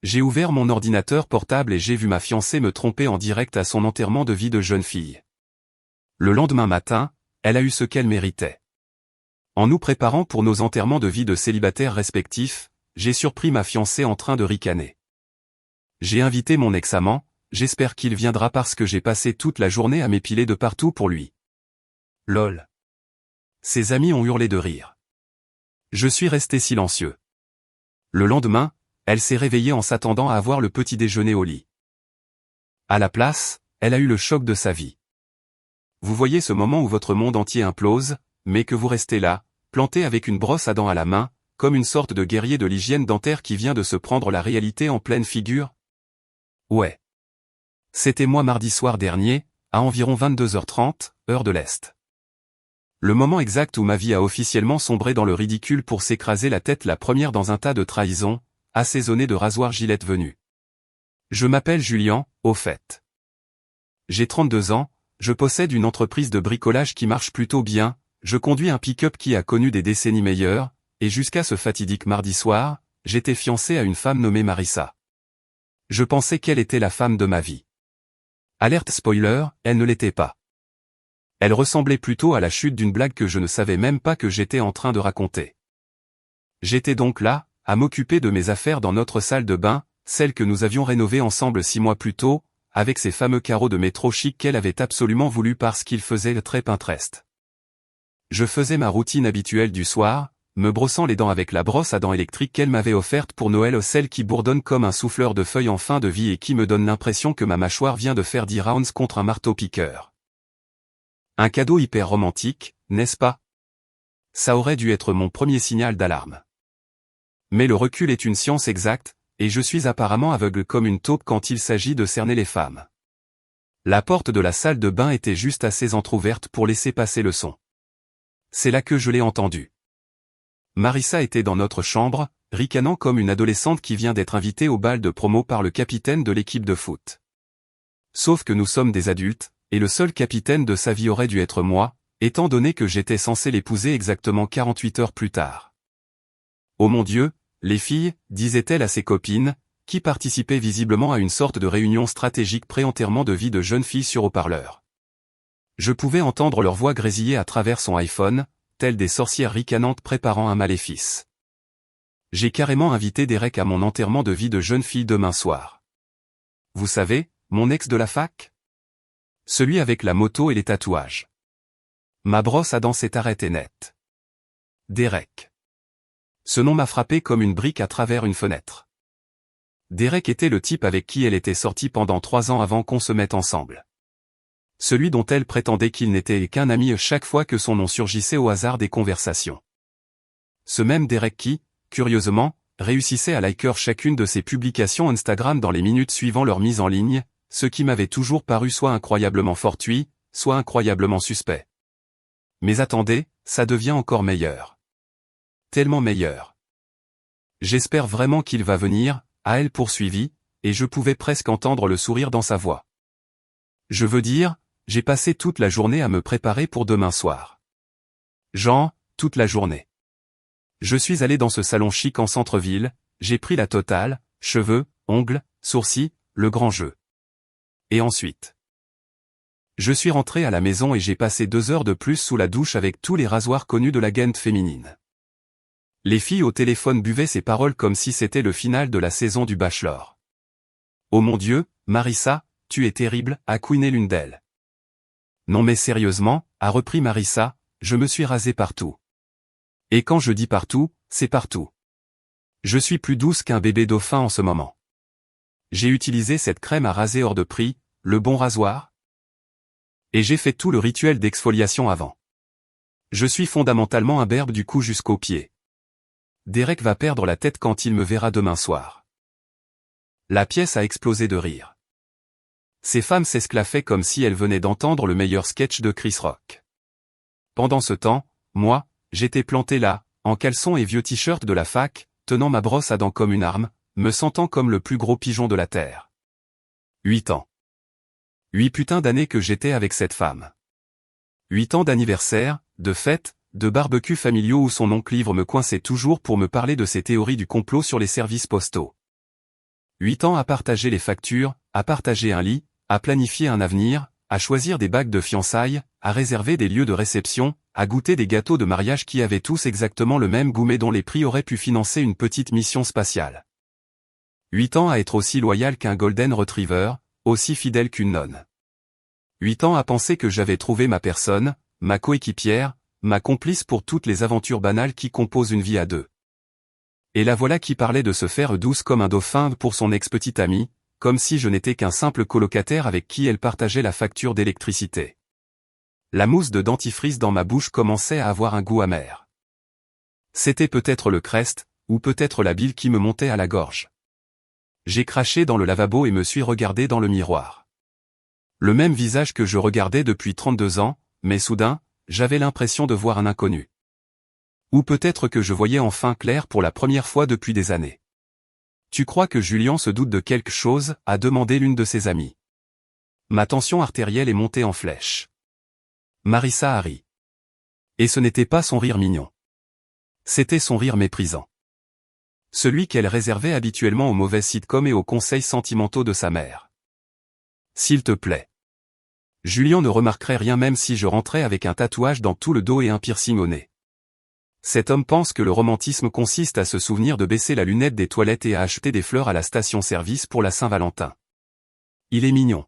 J'ai ouvert mon ordinateur portable et j'ai vu ma fiancée me tromper en direct à son enterrement de vie de jeune fille. Le lendemain matin, elle a eu ce qu'elle méritait. En nous préparant pour nos enterrements de vie de célibataires respectifs, j'ai surpris ma fiancée en train de ricaner. J'ai invité mon ex-amant, j'espère qu'il viendra parce que j'ai passé toute la journée à m'épiler de partout pour lui. Lol. Ses amis ont hurlé de rire. Je suis resté silencieux. Le lendemain, elle s'est réveillée en s'attendant à avoir le petit déjeuner au lit. À la place, elle a eu le choc de sa vie. Vous voyez ce moment où votre monde entier implose, mais que vous restez là, planté avec une brosse à dents à la main, comme une sorte de guerrier de l'hygiène dentaire qui vient de se prendre la réalité en pleine figure? Ouais. C'était moi mardi soir dernier, à environ 22h30, heure de l'Est. Le moment exact où ma vie a officiellement sombré dans le ridicule pour s'écraser la tête la première dans un tas de trahisons, assaisonné de rasoirs Gillette venus. Je m'appelle Julien, au fait. J'ai 32 ans, je possède une entreprise de bricolage qui marche plutôt bien, je conduis un pick-up qui a connu des décennies meilleures, et jusqu'à ce fatidique mardi soir, j'étais fiancé à une femme nommée Marissa. Je pensais qu'elle était la femme de ma vie. Alerte spoiler, elle ne l'était pas. Elle ressemblait plutôt à la chute d'une blague que je ne savais même pas que j'étais en train de raconter. J'étais donc là, à m'occuper de mes affaires dans notre salle de bain, celle que nous avions rénovée ensemble 6 mois plus tôt, avec ces fameux carreaux de métro chic qu'elle avait absolument voulu parce qu'ils faisaient très Pinterest. Je faisais ma routine habituelle du soir, me brossant les dents avec la brosse à dents électrique qu'elle m'avait offerte pour Noël, celle qui bourdonne comme un souffleur de feuilles en fin de vie et qui me donne l'impression que ma mâchoire vient de faire 10 rounds contre un marteau-piqueur. Un cadeau hyper romantique, n'est-ce pas? Ça aurait dû être mon premier signal d'alarme. Mais le recul est une science exacte, et je suis apparemment aveugle comme une taupe quand il s'agit de cerner les femmes. La porte de la salle de bain était juste assez entr'ouverte pour laisser passer le son. C'est là que je l'ai entendu. Marissa était dans notre chambre, ricanant comme une adolescente qui vient d'être invitée au bal de promo par le capitaine de l'équipe de foot. Sauf que nous sommes des adultes, et le seul capitaine de sa vie aurait dû être moi, étant donné que j'étais censé l'épouser exactement 48 heures plus tard. Oh mon Dieu, les filles, disait-elle à ses copines, qui participaient visiblement à une sorte de réunion stratégique pré-enterrement de vie de jeune fille sur haut-parleur. Je pouvais entendre leur voix grésiller à travers son iPhone, telles des sorcières ricanantes préparant un maléfice. J'ai carrément invité Derek à mon enterrement de vie de jeune fille demain soir. Vous savez, mon ex de la fac? Celui avec la moto et les tatouages. Ma brosse à dents s'est arrêtée net. Derek. Ce nom m'a frappé comme une brique à travers une fenêtre. Derek était le type avec qui elle était sortie pendant 3 ans avant qu'on se mette ensemble. Celui dont elle prétendait qu'il n'était qu'un ami chaque fois que son nom surgissait au hasard des conversations. Ce même Derek qui, curieusement, réussissait à liker chacune de ses publications Instagram dans les minutes suivant leur mise en ligne, ce qui m'avait toujours paru soit incroyablement fortuit, soit incroyablement suspect. Mais attendez, ça devient encore meilleur. Tellement meilleur. J'espère vraiment qu'il va venir, a elle poursuivi, et je pouvais presque entendre le sourire dans sa voix. Je veux dire, j'ai passé toute la journée à me préparer pour demain soir. Genre, toute la journée. Je suis allé dans ce salon chic en centre-ville, j'ai pris la totale, cheveux, ongles, sourcils, le grand jeu. Et ensuite, je suis rentré à la maison et j'ai passé 2 heures de plus sous la douche avec tous les rasoirs connus de la gente féminine. Les filles au téléphone buvaient ces paroles comme si c'était le final de la saison du Bachelor. Oh mon Dieu, Marissa, tu es terrible, a couiné l'une d'elles. Non mais sérieusement, a repris Marissa, je me suis rasé partout. Et quand je dis partout, c'est partout. Je suis plus douce qu'un bébé dauphin en ce moment. J'ai utilisé cette crème à raser hors de prix, le bon rasoir. Et j'ai fait tout le rituel d'exfoliation avant. Je suis fondamentalement un berbe du cou jusqu'aux pieds. Derek va perdre la tête quand il me verra demain soir. La pièce a explosé de rire. Ces femmes s'esclaffaient comme si elles venaient d'entendre le meilleur sketch de Chris Rock. Pendant ce temps, moi, j'étais planté là, en caleçon et vieux t-shirt de la fac, tenant ma brosse à dents comme une arme, me sentant comme le plus gros pigeon de la terre. 8 ans. 8 putains d'années que j'étais avec cette femme. 8 ans d'anniversaire, de fêtes, de barbecues familiaux où son oncle ivre me coinçait toujours pour me parler de ses théories du complot sur les services postaux. 8 ans à partager les factures, à partager un lit, à planifier un avenir, à choisir des bagues de fiançailles, à réserver des lieux de réception, à goûter des gâteaux de mariage qui avaient tous exactement le même goût mais dont les prix auraient pu financer une petite mission spatiale. 8 ans à être aussi loyal qu'un Golden Retriever, aussi fidèle qu'une nonne. 8 ans à penser que j'avais trouvé ma personne, ma coéquipière, ma complice pour toutes les aventures banales qui composent une vie à deux. Et la voilà qui parlait de se faire douce comme un dauphin pour son ex-petite amie, comme si je n'étais qu'un simple colocataire avec qui elle partageait la facture d'électricité. La mousse de dentifrice dans ma bouche commençait à avoir un goût amer. C'était peut-être le crest, ou peut-être la bile qui me montait à la gorge. J'ai craché dans le lavabo et me suis regardé dans le miroir. Le même visage que je regardais depuis 32 ans, mais soudain, j'avais l'impression de voir un inconnu. Ou peut-être que je voyais enfin clair pour la première fois depuis des années. « Tu crois que Julien se doute de quelque chose ?» a demandé l'une de ses amies. Ma tension artérielle est montée en flèche. Marissa a ri. Et ce n'était pas son rire mignon. C'était son rire méprisant. Celui qu'elle réservait habituellement aux mauvais sitcoms et aux conseils sentimentaux de sa mère. S'il te plaît. Julien ne remarquerait rien même si je rentrais avec un tatouage dans tout le dos et un piercing au nez. Cet homme pense que le romantisme consiste à se souvenir de baisser la lunette des toilettes et à acheter des fleurs à la station-service pour la Saint-Valentin. Il est mignon.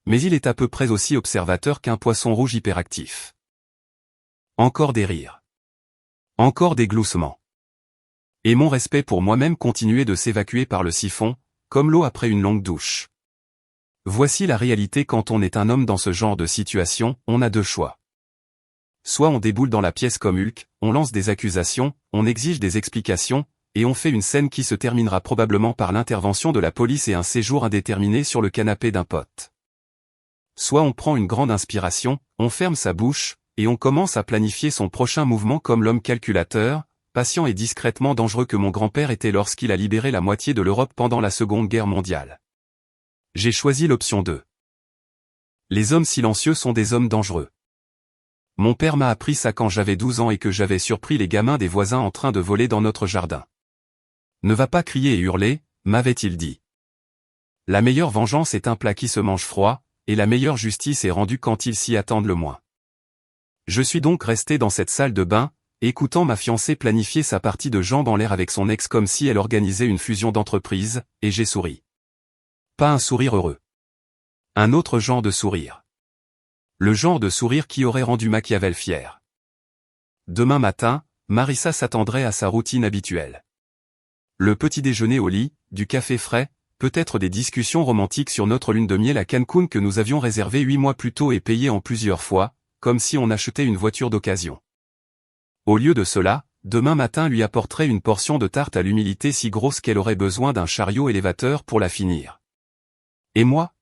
Mais il est à peu près aussi observateur qu'un poisson rouge hyperactif. Encore des rires. Encore des gloussements. Et mon respect pour moi-même continuait de s'évacuer par le siphon, comme l'eau après une longue douche. Voici la réalité quand on est un homme dans ce genre de situation, on a deux choix. Soit on déboule dans la pièce comme Hulk, on lance des accusations, on exige des explications, et on fait une scène qui se terminera probablement par l'intervention de la police et un séjour indéterminé sur le canapé d'un pote. Soit on prend une grande inspiration, on ferme sa bouche, et on commence à planifier son prochain mouvement comme l'homme calculateur, patient et discrètement dangereux que mon grand-père était lorsqu'il a libéré la moitié de l'Europe pendant la Seconde Guerre mondiale. J'ai choisi l'option 2. Les hommes silencieux sont des hommes dangereux. Mon père m'a appris ça quand j'avais 12 ans et que j'avais surpris les gamins des voisins en train de voler dans notre jardin. Ne va pas crier et hurler, m'avait-il dit. La meilleure vengeance est un plat qui se mange froid, et la meilleure justice est rendue quand ils s'y attendent le moins. Je suis donc resté dans cette salle de bain, écoutant ma fiancée planifier sa partie de jambes en l'air avec son ex comme si elle organisait une fusion d'entreprise, et j'ai souri. Pas un sourire heureux. Un autre genre de sourire. Le genre de sourire qui aurait rendu Machiavel fier. Demain matin, Marissa s'attendrait à sa routine habituelle. Le petit déjeuner au lit, du café frais, peut-être des discussions romantiques sur notre lune de miel à Cancun que nous avions réservée 8 mois plus tôt et payée en plusieurs fois, comme si on achetait une voiture d'occasion. Au lieu de cela, demain matin lui apporterait une portion de tarte à l'humilité si grosse qu'elle aurait besoin d'un chariot élévateur pour la finir. Et moi?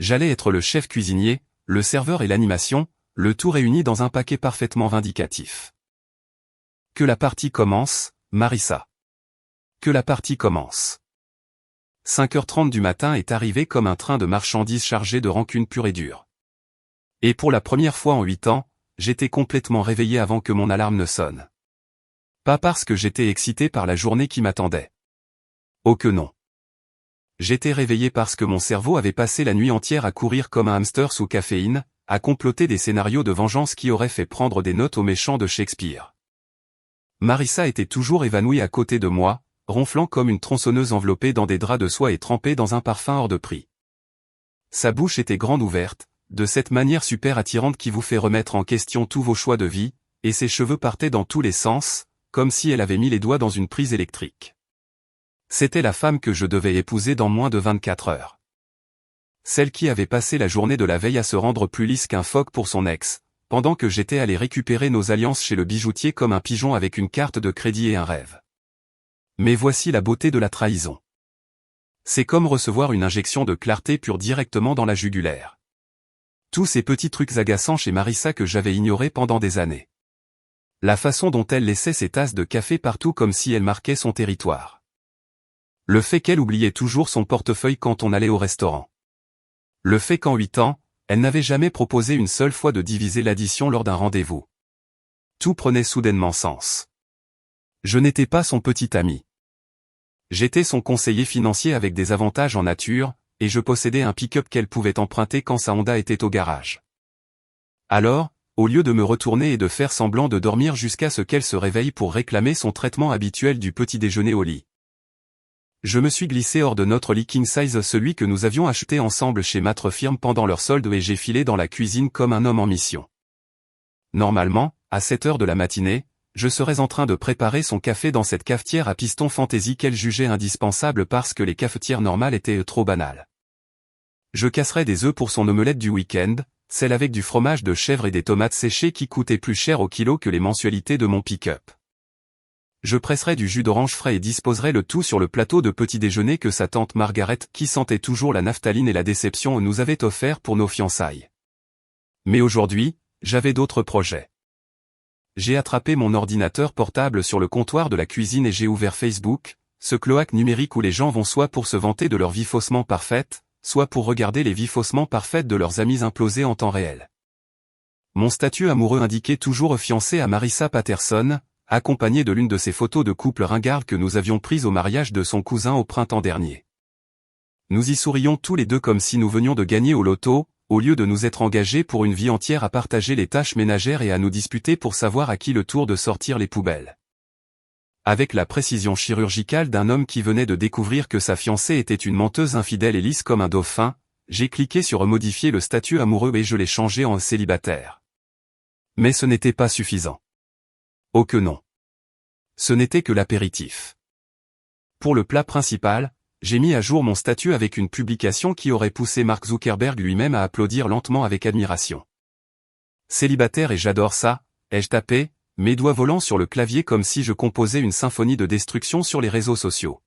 J'allais être le chef cuisinier, le serveur et l'animation, le tout réuni dans un paquet parfaitement vindicatif. Que la partie commence, Marissa. Que la partie commence. 5h30 du matin est arrivé comme un train de marchandises chargé de rancune pure et dure. Et pour la première fois en 8 ans, j'étais complètement réveillé avant que mon alarme ne sonne. Pas parce que j'étais excité par la journée qui m'attendait. Oh que non. J'étais réveillé parce que mon cerveau avait passé la nuit entière à courir comme un hamster sous caféine, à comploter des scénarios de vengeance qui auraient fait prendre des notes aux méchants de Shakespeare. Marissa était toujours évanouie à côté de moi, ronflant comme une tronçonneuse enveloppée dans des draps de soie et trempée dans un parfum hors de prix. Sa bouche était grande ouverte, de cette manière super attirante qui vous fait remettre en question tous vos choix de vie, et ses cheveux partaient dans tous les sens, comme si elle avait mis les doigts dans une prise électrique. C'était la femme que je devais épouser dans moins de 24 heures. Celle qui avait passé la journée de la veille à se rendre plus lisse qu'un phoque pour son ex, pendant que j'étais allé récupérer nos alliances chez le bijoutier comme un pigeon avec une carte de crédit et un rêve. Mais voici la beauté de la trahison. C'est comme recevoir une injection de clarté pure directement dans la jugulaire. Tous ces petits trucs agaçants chez Marissa que j'avais ignorés pendant des années. La façon dont elle laissait ses tasses de café partout comme si elle marquait son territoire. Le fait qu'elle oubliait toujours son portefeuille quand on allait au restaurant. Le fait qu'en 8 ans, elle n'avait jamais proposé une seule fois de diviser l'addition lors d'un rendez-vous. Tout prenait soudainement sens. Je n'étais pas son petit ami. J'étais son conseiller financier avec des avantages en nature, et je possédais un pick-up qu'elle pouvait emprunter quand sa Honda était au garage. Alors, au lieu de me retourner et de faire semblant de dormir jusqu'à ce qu'elle se réveille pour réclamer son traitement habituel du petit déjeuner au lit, je me suis glissé hors de notre lit king size, celui que nous avions acheté ensemble chez Matre Firme pendant leur solde, et j'ai filé dans la cuisine comme un homme en mission. Normalement, à 7 heures de la matinée, je serais en train de préparer son café dans cette cafetière à piston fantaisie qu'elle jugeait indispensable parce que les cafetières normales étaient trop banales. Je casserais des œufs pour son omelette du week-end, celle avec du fromage de chèvre et des tomates séchées qui coûtaient plus cher au kilo que les mensualités de mon pick-up. Je presserais du jus d'orange frais et disposerais le tout sur le plateau de petit déjeuner que sa tante Margaret, qui sentait toujours la naphtaline et la déception, nous avait offert pour nos fiançailles. Mais aujourd'hui, j'avais d'autres projets. J'ai attrapé mon ordinateur portable sur le comptoir de la cuisine et j'ai ouvert Facebook, ce cloaque numérique où les gens vont soit pour se vanter de leur vie faussement parfaite, soit pour regarder les vies faussement parfaites de leurs amis imploser en temps réel. Mon statut amoureux indiquait toujours fiancé à Marissa Patterson, accompagné de l'une de ces photos de couple ringarde que nous avions prises au mariage de son cousin au printemps dernier. Nous y sourions tous les deux comme si nous venions de gagner au loto, au lieu de nous être engagés pour une vie entière à partager les tâches ménagères et à nous disputer pour savoir à qui le tour de sortir les poubelles. Avec la précision chirurgicale d'un homme qui venait de découvrir que sa fiancée était une menteuse infidèle et lisse comme un dauphin, j'ai cliqué sur modifier le statut amoureux et je l'ai changé en célibataire. Mais ce n'était pas suffisant. Oh que non. Ce n'était que l'apéritif. Pour le plat principal, j'ai mis à jour mon statut avec une publication qui aurait poussé Mark Zuckerberg lui-même à applaudir lentement avec admiration. Célibataire et j'adore ça, ai-je tapé, mes doigts volant sur le clavier comme si je composais une symphonie de destruction sur les réseaux sociaux.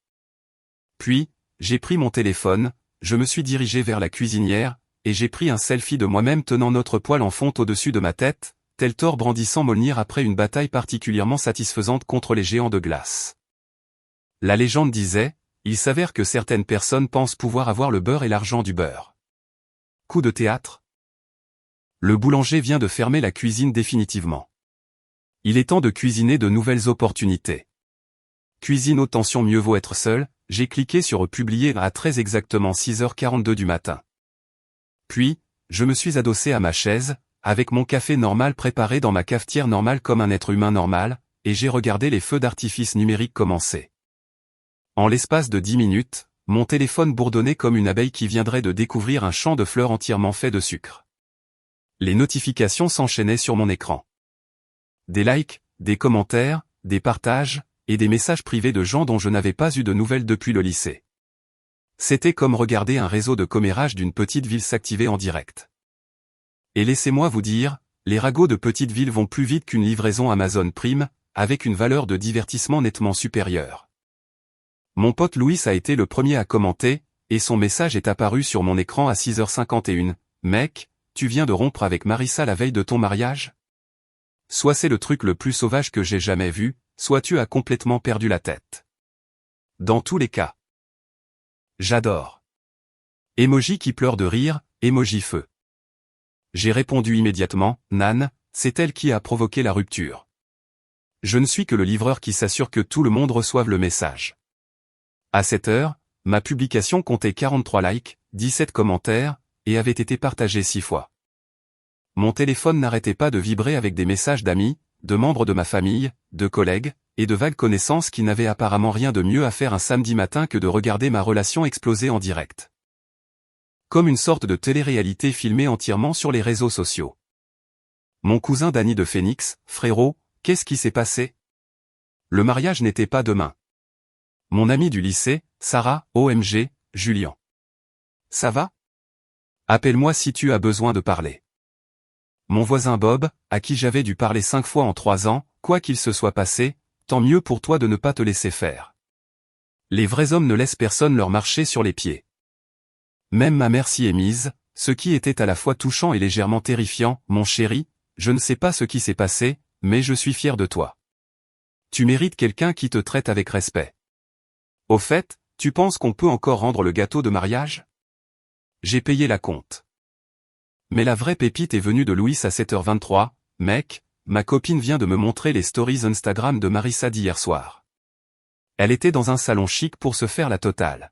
Puis, j'ai pris mon téléphone, je me suis dirigé vers la cuisinière, et j'ai pris un selfie de moi-même tenant notre poêle en fonte au-dessus de ma tête, tel Thor brandissant Mjolnir après une bataille particulièrement satisfaisante contre les géants de glace. La légende disait, il s'avère que certaines personnes pensent pouvoir avoir le beurre et l'argent du beurre. Coup de théâtre. Le boulanger vient de fermer la cuisine définitivement. Il est temps de cuisiner de nouvelles opportunités. Cuisine haute tension, mieux vaut être seul, j'ai cliqué sur publier à très exactement 6h42 du matin. Puis, je me suis adossé à ma chaise, avec mon café normal préparé dans ma cafetière normale comme un être humain normal, et j'ai regardé les feux d'artifice numériques commencer. En l'espace de 10 minutes, mon téléphone bourdonnait comme une abeille qui viendrait de découvrir un champ de fleurs entièrement fait de sucre. Les notifications s'enchaînaient sur mon écran. Des likes, des commentaires, des partages, et des messages privés de gens dont je n'avais pas eu de nouvelles depuis le lycée. C'était comme regarder un réseau de commérage d'une petite ville s'activer en direct. Et laissez-moi vous dire, les ragots de petite ville vont plus vite qu'une livraison Amazon Prime, avec une valeur de divertissement nettement supérieure. Mon pote Louis a été le premier à commenter, et son message est apparu sur mon écran à 6h51. Mec, tu viens de rompre avec Marissa la veille de ton mariage? Soit c'est le truc le plus sauvage que j'ai jamais vu, soit tu as complètement perdu la tête. Dans tous les cas. J'adore. Emoji qui pleure de rire, emoji feu. J'ai répondu immédiatement, Nan, c'est elle qui a provoqué la rupture. Je ne suis que le livreur qui s'assure que tout le monde reçoive le message. À cette heure, ma publication comptait 43 likes, 17 commentaires, et avait été partagée 6 fois. Mon téléphone n'arrêtait pas de vibrer avec des messages d'amis, de membres de ma famille, de collègues, et de vagues connaissances qui n'avaient apparemment rien de mieux à faire un samedi matin que de regarder ma relation exploser en direct. Comme une sorte de télé-réalité filmée entièrement sur les réseaux sociaux. Mon cousin Danny de Phoenix, frérot, qu'est-ce qui s'est passé? Le mariage n'était pas demain. Mon ami du lycée, Sarah, OMG, Julien. Ça va? Appelle-moi si tu as besoin de parler. Mon voisin Bob, à qui j'avais dû parler 5 fois en 3 ans, quoi qu'il se soit passé, tant mieux pour toi de ne pas te laisser faire. Les vrais hommes ne laissent personne leur marcher sur les pieds. Même ma mère s'y est mise, ce qui était à la fois touchant et légèrement terrifiant. Mon chéri, je ne sais pas ce qui s'est passé, mais je suis fier de toi. Tu mérites quelqu'un qui te traite avec respect. Au fait, tu penses qu'on peut encore rendre le gâteau de mariage? J'ai payé la compte. Mais la vraie pépite est venue de Louis à 7h23, mec, ma copine vient de me montrer les stories Instagram de Marissa d'hier soir. Elle était dans un salon chic pour se faire la totale.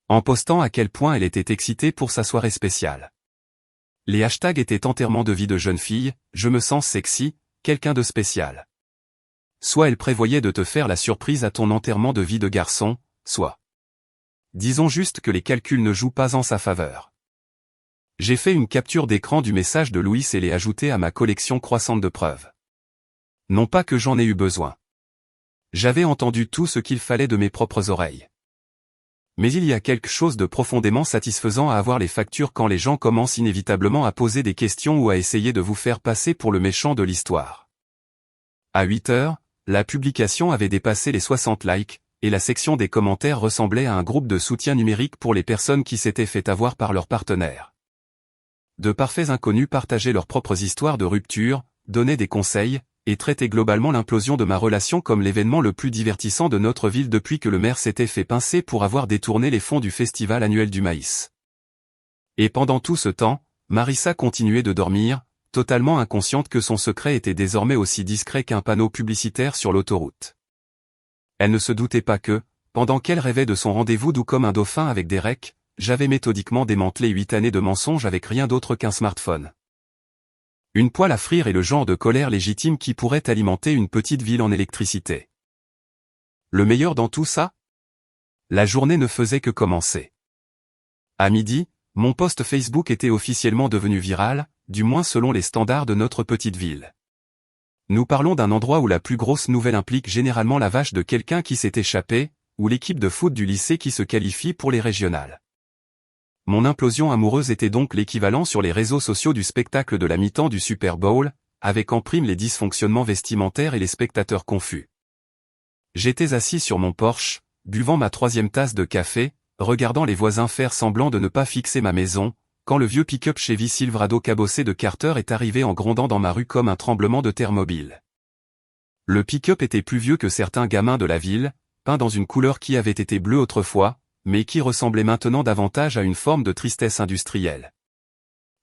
En postant à quel point elle était excitée pour sa soirée spéciale. Les hashtags étaient enterrement de vie de jeune fille, je me sens sexy, quelqu'un de spécial. Soit elle prévoyait de te faire la surprise à ton enterrement de vie de garçon, soit. Disons juste que les calculs ne jouent pas en sa faveur. J'ai fait une capture d'écran du message de Louis et l'ai ajouté à ma collection croissante de preuves. Non pas que j'en ai eu besoin. J'avais entendu tout ce qu'il fallait de mes propres oreilles. Mais il y a quelque chose de profondément satisfaisant à avoir les factures quand les gens commencent inévitablement à poser des questions ou à essayer de vous faire passer pour le méchant de l'histoire. À 8 heures, la publication avait dépassé les 60 likes, et la section des commentaires ressemblait à un groupe de soutien numérique pour les personnes qui s'étaient fait avoir par leurs partenaires. De parfaits inconnus partageaient leurs propres histoires de rupture, donnaient des conseils, et traitaient globalement l'implosion de ma relation comme l'événement le plus divertissant de notre ville depuis que le maire s'était fait pincer pour avoir détourné les fonds du festival annuel du maïs. Et pendant tout ce temps, Marissa continuait de dormir, totalement inconsciente que son secret était désormais aussi discret qu'un panneau publicitaire sur l'autoroute. Elle ne se doutait pas que, pendant qu'elle rêvait de son rendez-vous doux comme un dauphin avec des recs, j'avais méthodiquement démantelé 8 années de mensonges avec rien d'autre qu'un smartphone. Une poêle à frire est le genre de colère légitime qui pourrait alimenter une petite ville en électricité. Le meilleur dans tout ça? La journée ne faisait que commencer. À midi, mon post Facebook était officiellement devenu viral, du moins selon les standards de notre petite ville. Nous parlons d'un endroit où la plus grosse nouvelle implique généralement la vache de quelqu'un qui s'est échappé, ou l'équipe de foot du lycée qui se qualifie pour les régionales. Mon implosion amoureuse était donc l'équivalent sur les réseaux sociaux du spectacle de la mi-temps du Super Bowl, avec en prime les dysfonctionnements vestimentaires et les spectateurs confus. J'étais assis sur mon porche, buvant ma 3e tasse de café, regardant les voisins faire semblant de ne pas fixer ma maison, quand le vieux pick-up Chevy Silverado cabossé de Carter est arrivé en grondant dans ma rue comme un tremblement de terre mobile. Le pick-up était plus vieux que certains gamins de la ville, peint dans une couleur qui avait été bleue autrefois, mais qui ressemblait maintenant davantage à une forme de tristesse industrielle.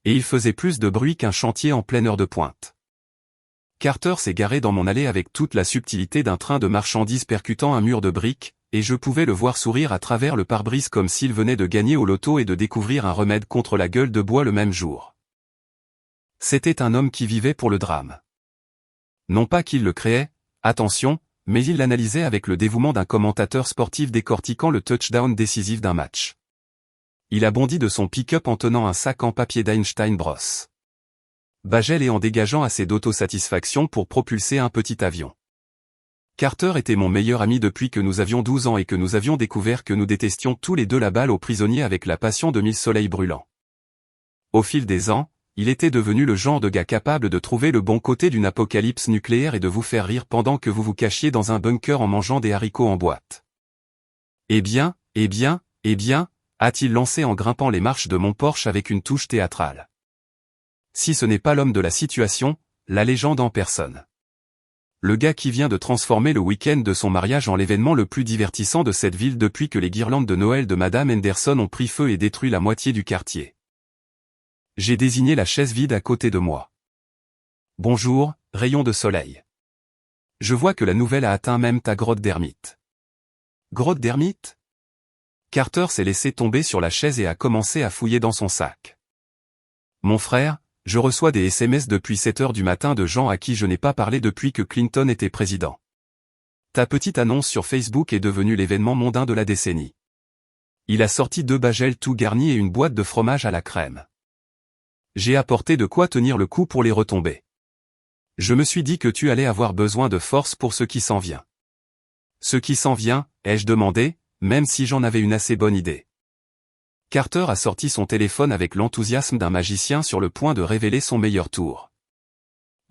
Et il faisait plus de bruit qu'un chantier en pleine heure de pointe. Carter s'est garé dans mon allée avec toute la subtilité d'un train de marchandises percutant un mur de briques, et je pouvais le voir sourire à travers le pare-brise comme s'il venait de gagner au loto et de découvrir un remède contre la gueule de bois le même jour. C'était un homme qui vivait pour le drame. Non pas qu'il le créait, attention, mais il l'analysait avec le dévouement d'un commentateur sportif décortiquant le touchdown décisif d'un match. Il a bondi de son pick-up en tenant un sac en papier d'Einstein Bros. Bagel et en dégageant assez d'autosatisfaction pour propulser un petit avion. Carter était mon meilleur ami depuis que nous avions 12 ans et que nous avions découvert que nous détestions tous les deux la balle aux prisonniers avec la passion de 1000 soleils brûlants. Au fil des ans, il était devenu le genre de gars capable de trouver le bon côté d'une apocalypse nucléaire et de vous faire rire pendant que vous vous cachiez dans un bunker en mangeant des haricots en boîte. Eh bien, a-t-il lancé en grimpant les marches de mon Porsche avec une touche théâtrale. Si ce n'est pas l'homme de la situation, la légende en personne. Le gars qui vient de transformer le week-end de son mariage en l'événement le plus divertissant de cette ville depuis que les guirlandes de Noël de Madame Henderson ont pris feu et détruit la moitié du quartier. J'ai désigné la chaise vide à côté de moi. Bonjour, rayon de soleil. Je vois que la nouvelle a atteint même ta grotte d'ermite. Grotte d'ermite? Carter s'est laissé tomber sur la chaise et a commencé à fouiller dans son sac. Mon frère, je reçois des SMS depuis 7 heures du matin de gens à qui je n'ai pas parlé depuis que Clinton était président. Ta petite annonce sur Facebook est devenue l'événement mondain de la décennie. Il a sorti 2 bagels tout garnis et une boîte de fromage à la crème. J'ai apporté de quoi tenir le coup pour les retombées. Je me suis dit que tu allais avoir besoin de force pour ce qui s'en vient. Ce qui s'en vient, ai-je demandé, même si j'en avais une assez bonne idée. Carter a sorti son téléphone avec l'enthousiasme d'un magicien sur le point de révéler son meilleur tour.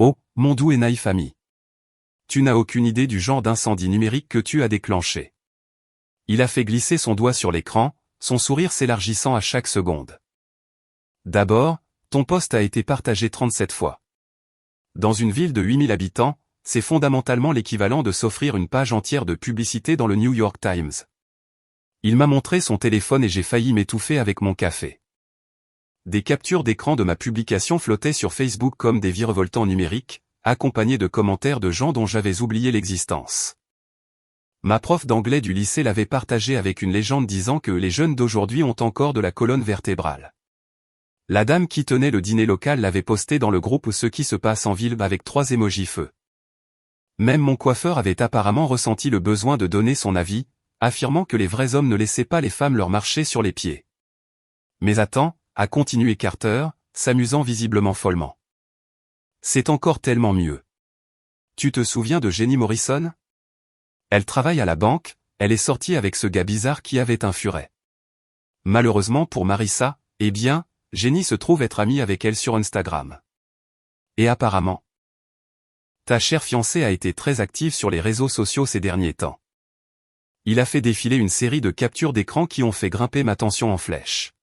Oh, mon doux et naïf ami. Tu n'as aucune idée du genre d'incendie numérique que tu as déclenché. Il a fait glisser son doigt sur l'écran, son sourire s'élargissant à chaque seconde. D'abord, ton post a été partagé 37 fois. Dans une ville de 8000 habitants, c'est fondamentalement l'équivalent de s'offrir une page entière de publicité dans le New York Times. Il m'a montré son téléphone et j'ai failli m'étouffer avec mon café. Des captures d'écran de ma publication flottaient sur Facebook comme des virevoltants numériques, accompagnés de commentaires de gens dont j'avais oublié l'existence. Ma prof d'anglais du lycée l'avait partagé avec une légende disant que les jeunes d'aujourd'hui ont encore de la colonne vertébrale. La dame qui tenait le dîner local l'avait posté dans le groupe Ce qui se passe en ville avec 3 émojis feu. Même mon coiffeur avait apparemment ressenti le besoin de donner son avis, affirmant que les vrais hommes ne laissaient pas les femmes leur marcher sur les pieds. Mais attends, a continué Carter, s'amusant visiblement follement. C'est encore tellement mieux. Tu te souviens de Jenny Morrison? Elle travaille à la banque, elle est sortie avec ce gars bizarre qui avait un furet. Malheureusement pour Marissa, eh bien, Jenny se trouve être amie avec elle sur Instagram. Et apparemment, ta chère fiancée a été très active sur les réseaux sociaux ces derniers temps. Il a fait défiler une série de captures d'écran qui ont fait grimper ma tension en flèche.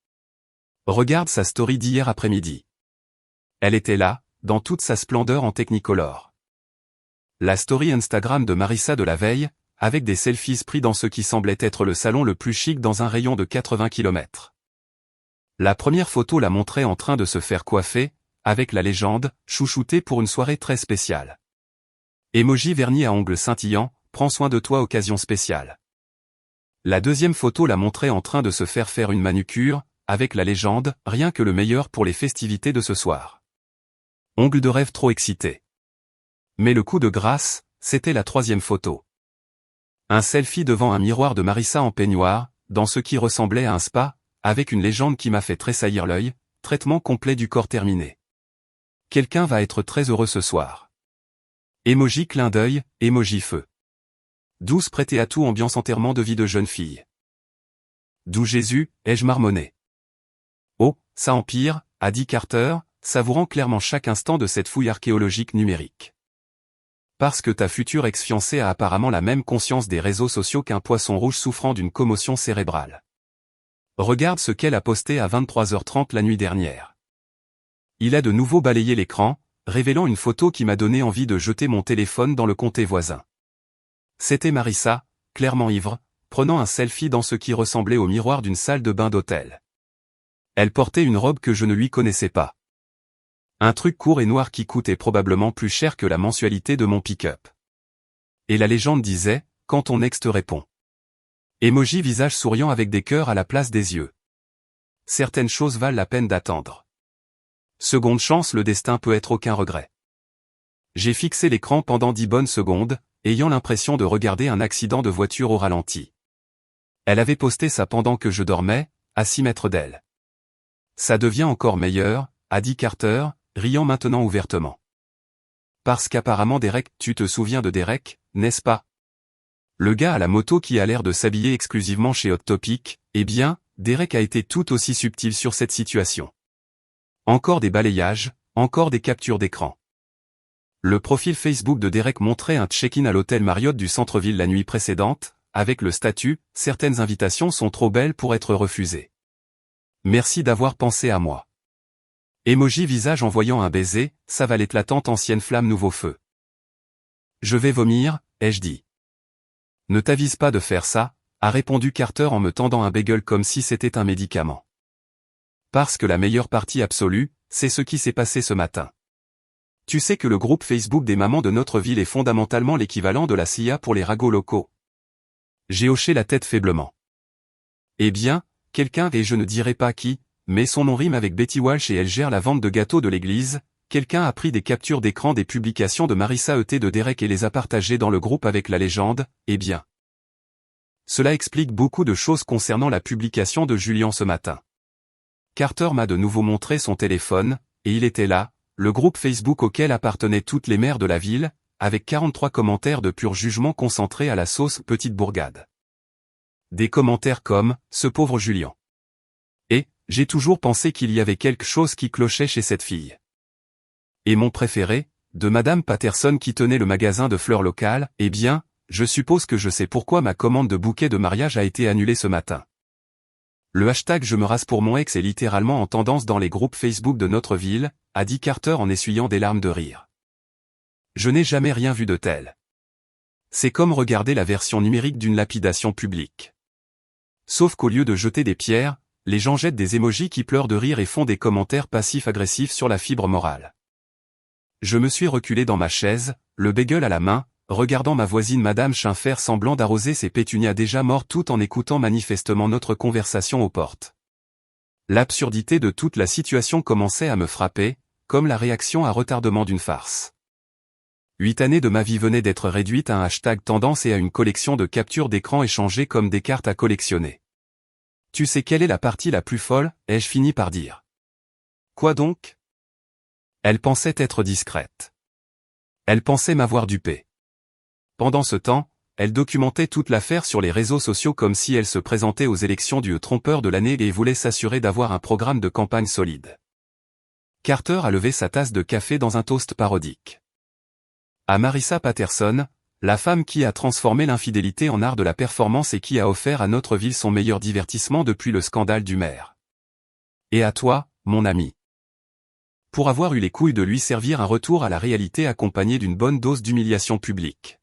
Regarde sa story d'hier après-midi. Elle était là, dans toute sa splendeur en Technicolor. La story Instagram de Marissa de la veille, avec des selfies pris dans ce qui semblait être le salon le plus chic dans un rayon de 80 km. La première photo la montrait en train de se faire coiffer, avec la légende, chouchoutée pour une soirée très spéciale. Emoji vernis à ongles scintillants, prends soin de toi occasion spéciale. La deuxième photo la montrait en train de se faire une manucure, avec la légende, rien que le meilleur pour les festivités de ce soir. Ongles de rêve trop excités. Mais le coup de grâce, c'était la troisième photo. Un selfie devant un miroir de Marissa en peignoir, dans ce qui ressemblait à un spa, avec une légende qui m'a fait tressaillir l'œil, traitement complet du corps terminé. Quelqu'un va être très heureux ce soir. Emoji clin d'œil, emoji feu. Douce prêtée à tout ambiance enterrement de vie de jeune fille. D'où Jésus, ai-je marmonné. Oh, ça empire, a dit Carter, savourant clairement chaque instant de cette fouille archéologique numérique. Parce que ta future ex-fiancée a apparemment la même conscience des réseaux sociaux qu'un poisson rouge souffrant d'une commotion cérébrale. Regarde ce qu'elle a posté à 23h30 la nuit dernière. Il a de nouveau balayé l'écran, révélant une photo qui m'a donné envie de jeter mon téléphone dans le comté voisin. C'était Marissa, clairement ivre, prenant un selfie dans ce qui ressemblait au miroir d'une salle de bain d'hôtel. Elle portait une robe que je ne lui connaissais pas. Un truc court et noir qui coûtait probablement plus cher que la mensualité de mon pick-up. Et la légende disait, quand ton ex te répond. Emoji visage souriant avec des cœurs à la place des yeux. Certaines choses valent la peine d'attendre. Seconde chance, le destin peut être aucun regret. J'ai fixé l'écran pendant 10 bonnes secondes, ayant l'impression de regarder un accident de voiture au ralenti. Elle avait posté ça pendant que je dormais, à 6 mètres d'elle. Ça devient encore meilleur, a dit Carter, riant maintenant ouvertement. Parce qu'apparemment Derek, tu te souviens de Derek, n'est-ce pas? Le gars à la moto qui a l'air de s'habiller exclusivement chez Hot Topic, eh bien, Derek a été tout aussi subtil sur cette situation. Encore des balayages, encore des captures d'écran. Le profil Facebook de Derek montrait un check-in à l'hôtel Marriott du centre-ville la nuit précédente, avec le statut « Certaines invitations sont trop belles pour être refusées. Merci d'avoir pensé à moi. » Emoji visage envoyant un baiser, savale éclatante ancienne flamme nouveau feu. Je vais vomir, ai-je dit. Ne t'avise pas de faire ça, a répondu Carter en me tendant un bagel comme si c'était un médicament. Parce que la meilleure partie absolue, c'est ce qui s'est passé ce matin. Tu sais que le groupe Facebook des mamans de notre ville est fondamentalement l'équivalent de la CIA pour les ragots locaux. J'ai hoché la tête faiblement. Eh bien, quelqu'un, et je ne dirai pas qui, mais son nom rime avec Betty Walsh et elle gère la vente de gâteaux de l'église, quelqu'un a pris des captures d'écran des publications de Marissa et de Derek et les a partagées dans le groupe avec la légende, eh bien. Cela explique beaucoup de choses concernant la publication de Julian ce matin. Carter m'a de nouveau montré son téléphone, et il était là, le groupe Facebook auquel appartenaient toutes les mères de la ville, avec 43 commentaires de pur jugement concentrés à la sauce petite bourgade. Des commentaires comme « ce pauvre Julian ». Et « j'ai toujours pensé qu'il y avait quelque chose qui clochait chez cette fille ». Et mon préféré, de Madame Patterson qui tenait le magasin de fleurs locales, eh bien, je suppose que je sais pourquoi ma commande de bouquet de mariage a été annulée ce matin. Le hashtag je me rase pour mon ex est littéralement en tendance dans les groupes Facebook de notre ville, a dit Carter en essuyant des larmes de rire. Je n'ai jamais rien vu de tel. C'est comme regarder la version numérique d'une lapidation publique. Sauf qu'au lieu de jeter des pierres, les gens jettent des émojis qui pleurent de rire et font des commentaires passifs-agressifs sur la fibre morale. Je me suis reculé dans ma chaise, le bagel à la main, regardant ma voisine Madame Chien faire semblant d'arroser ses pétunias déjà mortes tout en écoutant manifestement notre conversation aux portes. L'absurdité de toute la situation commençait à me frapper, comme la réaction à retardement d'une farce. 8 années de ma vie venaient d'être réduites à un hashtag tendance et à une collection de captures d'écran échangées comme des cartes à collectionner. Tu sais quelle est la partie la plus folle, ai-je fini par dire. Quoi donc? Elle pensait être discrète. Elle pensait m'avoir dupé. Pendant ce temps, elle documentait toute l'affaire sur les réseaux sociaux comme si elle se présentait aux élections du trompeur de l'année et voulait s'assurer d'avoir un programme de campagne solide. Carter a levé sa tasse de café dans un toast parodique. À Marissa Patterson, la femme qui a transformé l'infidélité en art de la performance et qui a offert à notre ville son meilleur divertissement depuis le scandale du maire. Et à toi, mon ami. Pour avoir eu les couilles de lui servir un retour à la réalité accompagné d'une bonne dose d'humiliation publique.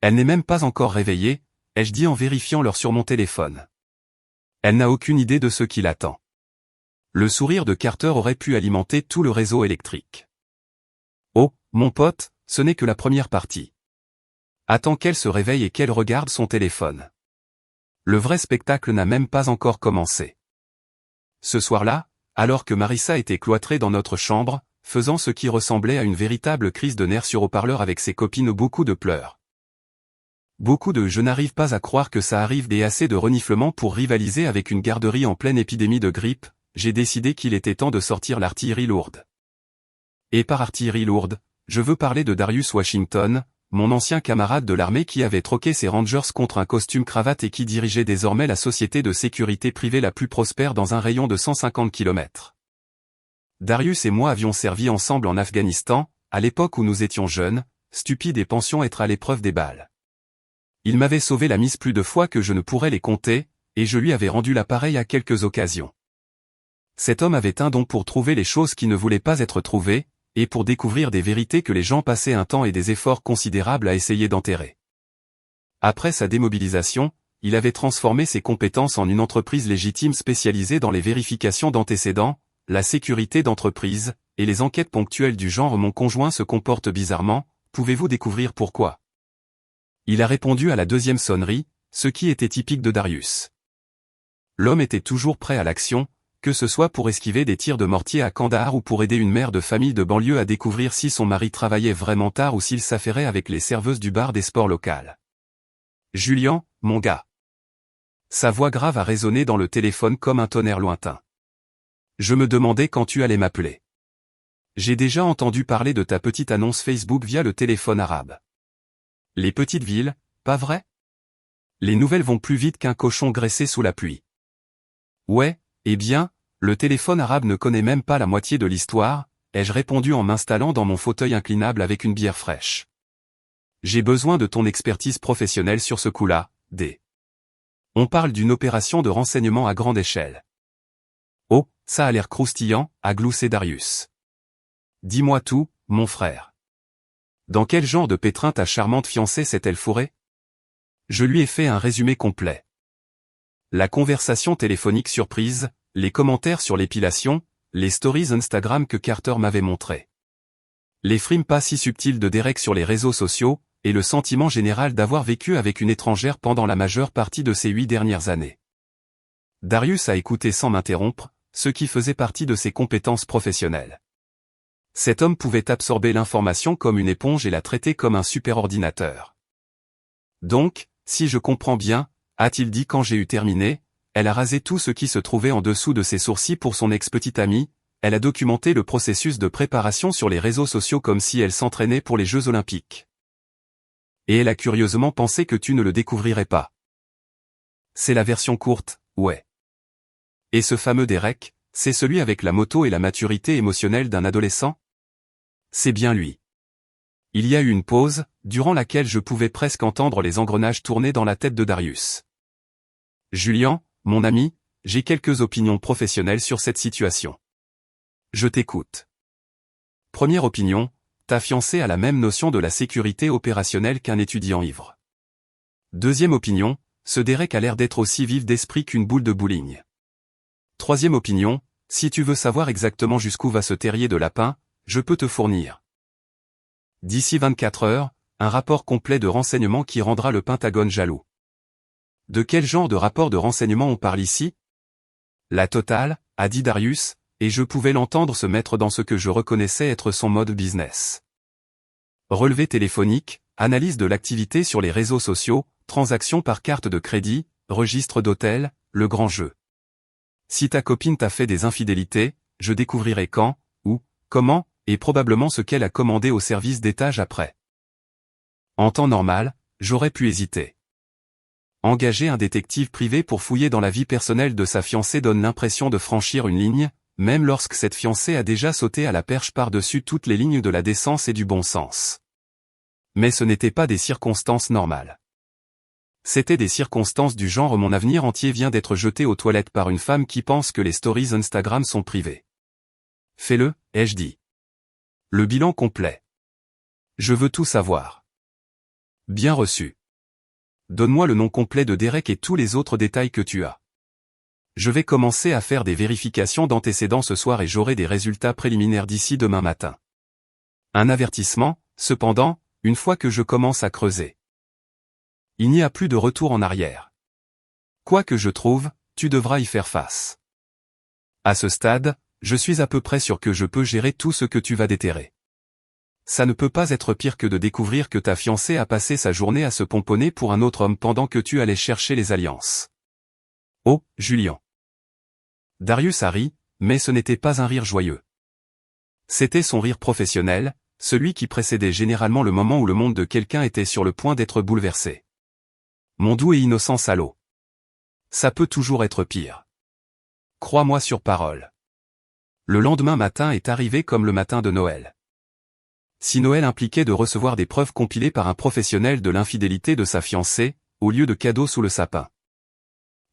Elle n'est même pas encore réveillée, ai-je dit en vérifiant l'heure sur mon téléphone. Elle n'a aucune idée de ce qui l'attend. Le sourire de Carter aurait pu alimenter tout le réseau électrique. Oh, mon pote, ce n'est que la première partie. Attends qu'elle se réveille et qu'elle regarde son téléphone. Le vrai spectacle n'a même pas encore commencé. Ce soir-là, alors que Marissa était cloîtrée dans notre chambre, faisant ce qui ressemblait à une véritable crise de nerfs sur haut-parleur avec ses copines, beaucoup de pleurs. Beaucoup de je n'arrive pas à croire que ça arrive et assez de reniflements pour rivaliser avec une garderie en pleine épidémie de grippe, j'ai décidé qu'il était temps de sortir l'artillerie lourde. Et par artillerie lourde, je veux parler de Darius Washington, mon ancien camarade de l'armée qui avait troqué ses Rangers contre un costume cravate et qui dirigeait désormais la société de sécurité privée la plus prospère dans un rayon de 150 km. Darius et moi avions servi ensemble en Afghanistan, à l'époque où nous étions jeunes, stupides et pensions être à l'épreuve des balles. Il m'avait sauvé la mise plus de fois que je ne pourrais les compter, et je lui avais rendu l'appareil à quelques occasions. Cet homme avait un don pour trouver les choses qui ne voulaient pas être trouvées, et pour découvrir des vérités que les gens passaient un temps et des efforts considérables à essayer d'enterrer. Après sa démobilisation, il avait transformé ses compétences en une entreprise légitime spécialisée dans les vérifications d'antécédents, la sécurité d'entreprise, et les enquêtes ponctuelles du genre mon conjoint se comporte bizarrement, pouvez-vous découvrir pourquoi? Il a répondu à la deuxième sonnerie, ce qui était typique de Darius. L'homme était toujours prêt à l'action, que ce soit pour esquiver des tirs de mortier à Kandahar ou pour aider une mère de famille de banlieue à découvrir si son mari travaillait vraiment tard ou s'il s'affairait avec les serveuses du bar des sports locales. Julian, mon gars. Sa voix grave a résonné dans le téléphone comme un tonnerre lointain. Je me demandais quand tu allais m'appeler. J'ai déjà entendu parler de ta petite annonce Facebook via le téléphone arabe. Les petites villes, pas vrai? Les nouvelles vont plus vite qu'un cochon graissé sous la pluie. Ouais, eh bien, le téléphone arabe ne connaît même pas la moitié de l'histoire, ai-je répondu en m'installant dans mon fauteuil inclinable avec une bière fraîche. J'ai besoin de ton expertise professionnelle sur ce coup-là, D. On parle d'une opération de renseignement à grande échelle. Oh, ça a l'air croustillant, a gloussé Darius. Dis-moi tout, mon frère. Dans quel genre de pétrin ta charmante fiancée s'est-elle fourrée? Je lui ai fait un résumé complet. La conversation téléphonique surprise, les commentaires sur l'épilation, les stories Instagram que Carter m'avait montrées. Les frimes pas si subtiles de Derek sur les réseaux sociaux, et le sentiment général d'avoir vécu avec une étrangère pendant la majeure partie de ces 8 dernières années. Darius a écouté sans m'interrompre, ce qui faisait partie de ses compétences professionnelles. Cet homme pouvait absorber l'information comme une éponge et la traiter comme un superordinateur. Donc, si je comprends bien, a-t-il dit quand j'ai eu terminé, elle a rasé tout ce qui se trouvait en dessous de ses sourcils pour son ex-petite amie, elle a documenté le processus de préparation sur les réseaux sociaux comme si elle s'entraînait pour les Jeux Olympiques. Et elle a curieusement pensé que tu ne le découvrirais pas. C'est la version courte, ouais. Et ce fameux Derek, c'est celui avec la moto et la maturité émotionnelle d'un adolescent? C'est bien lui. Il y a eu une pause, durant laquelle je pouvais presque entendre les engrenages tourner dans la tête de Darius. Julian, mon ami, j'ai quelques opinions professionnelles sur cette situation. Je t'écoute. Première opinion, ta fiancée a la même notion de la sécurité opérationnelle qu'un étudiant ivre. Deuxième opinion, ce Derek a l'air d'être aussi vif d'esprit qu'une boule de bowling. Troisième opinion, si tu veux savoir exactement jusqu'où va ce terrier de lapin, je peux te fournir. D'ici 24 heures, un rapport complet de renseignements qui rendra le Pentagone jaloux. De quel genre de rapport de renseignements on parle ici? La totale, a dit Darius, et je pouvais l'entendre se mettre dans ce que je reconnaissais être son mode business. Relevé téléphonique, analyse de l'activité sur les réseaux sociaux, transactions par carte de crédit, registre d'hôtel, le grand jeu. Si ta copine t'a fait des infidélités, je découvrirai quand, où, comment, et probablement ce qu'elle a commandé au service d'étage après. En temps normal, j'aurais pu hésiter. Engager un détective privé pour fouiller dans la vie personnelle de sa fiancée donne l'impression de franchir une ligne, même lorsque cette fiancée a déjà sauté à la perche par-dessus toutes les lignes de la décence et du bon sens. Mais ce n'était pas des circonstances normales. C'étaient des circonstances du genre mon avenir entier vient d'être jeté aux toilettes par une femme qui pense que les stories Instagram sont privées. Fais-le, ai-je dit. Le bilan complet. Je veux tout savoir. Bien reçu. Donne-moi le nom complet de Derek et tous les autres détails que tu as. Je vais commencer à faire des vérifications d'antécédents ce soir et j'aurai des résultats préliminaires d'ici demain matin. Un avertissement, cependant, une fois que je commence à creuser. Il n'y a plus de retour en arrière. Quoi que je trouve, tu devras y faire face. À ce stade, je suis à peu près sûr que je peux gérer tout ce que tu vas déterrer. Ça ne peut pas être pire que de découvrir que ta fiancée a passé sa journée à se pomponner pour un autre homme pendant que tu allais chercher les alliances. Oh, Julian. Darius a ri, mais ce n'était pas un rire joyeux. C'était son rire professionnel, celui qui précédait généralement le moment où le monde de quelqu'un était sur le point d'être bouleversé. Mon doux et innocent salaud. Ça peut toujours être pire. Crois-moi sur parole. Le lendemain matin est arrivé comme le matin de Noël. Si Noël impliquait de recevoir des preuves compilées par un professionnel de l'infidélité de sa fiancée, au lieu de cadeaux sous le sapin.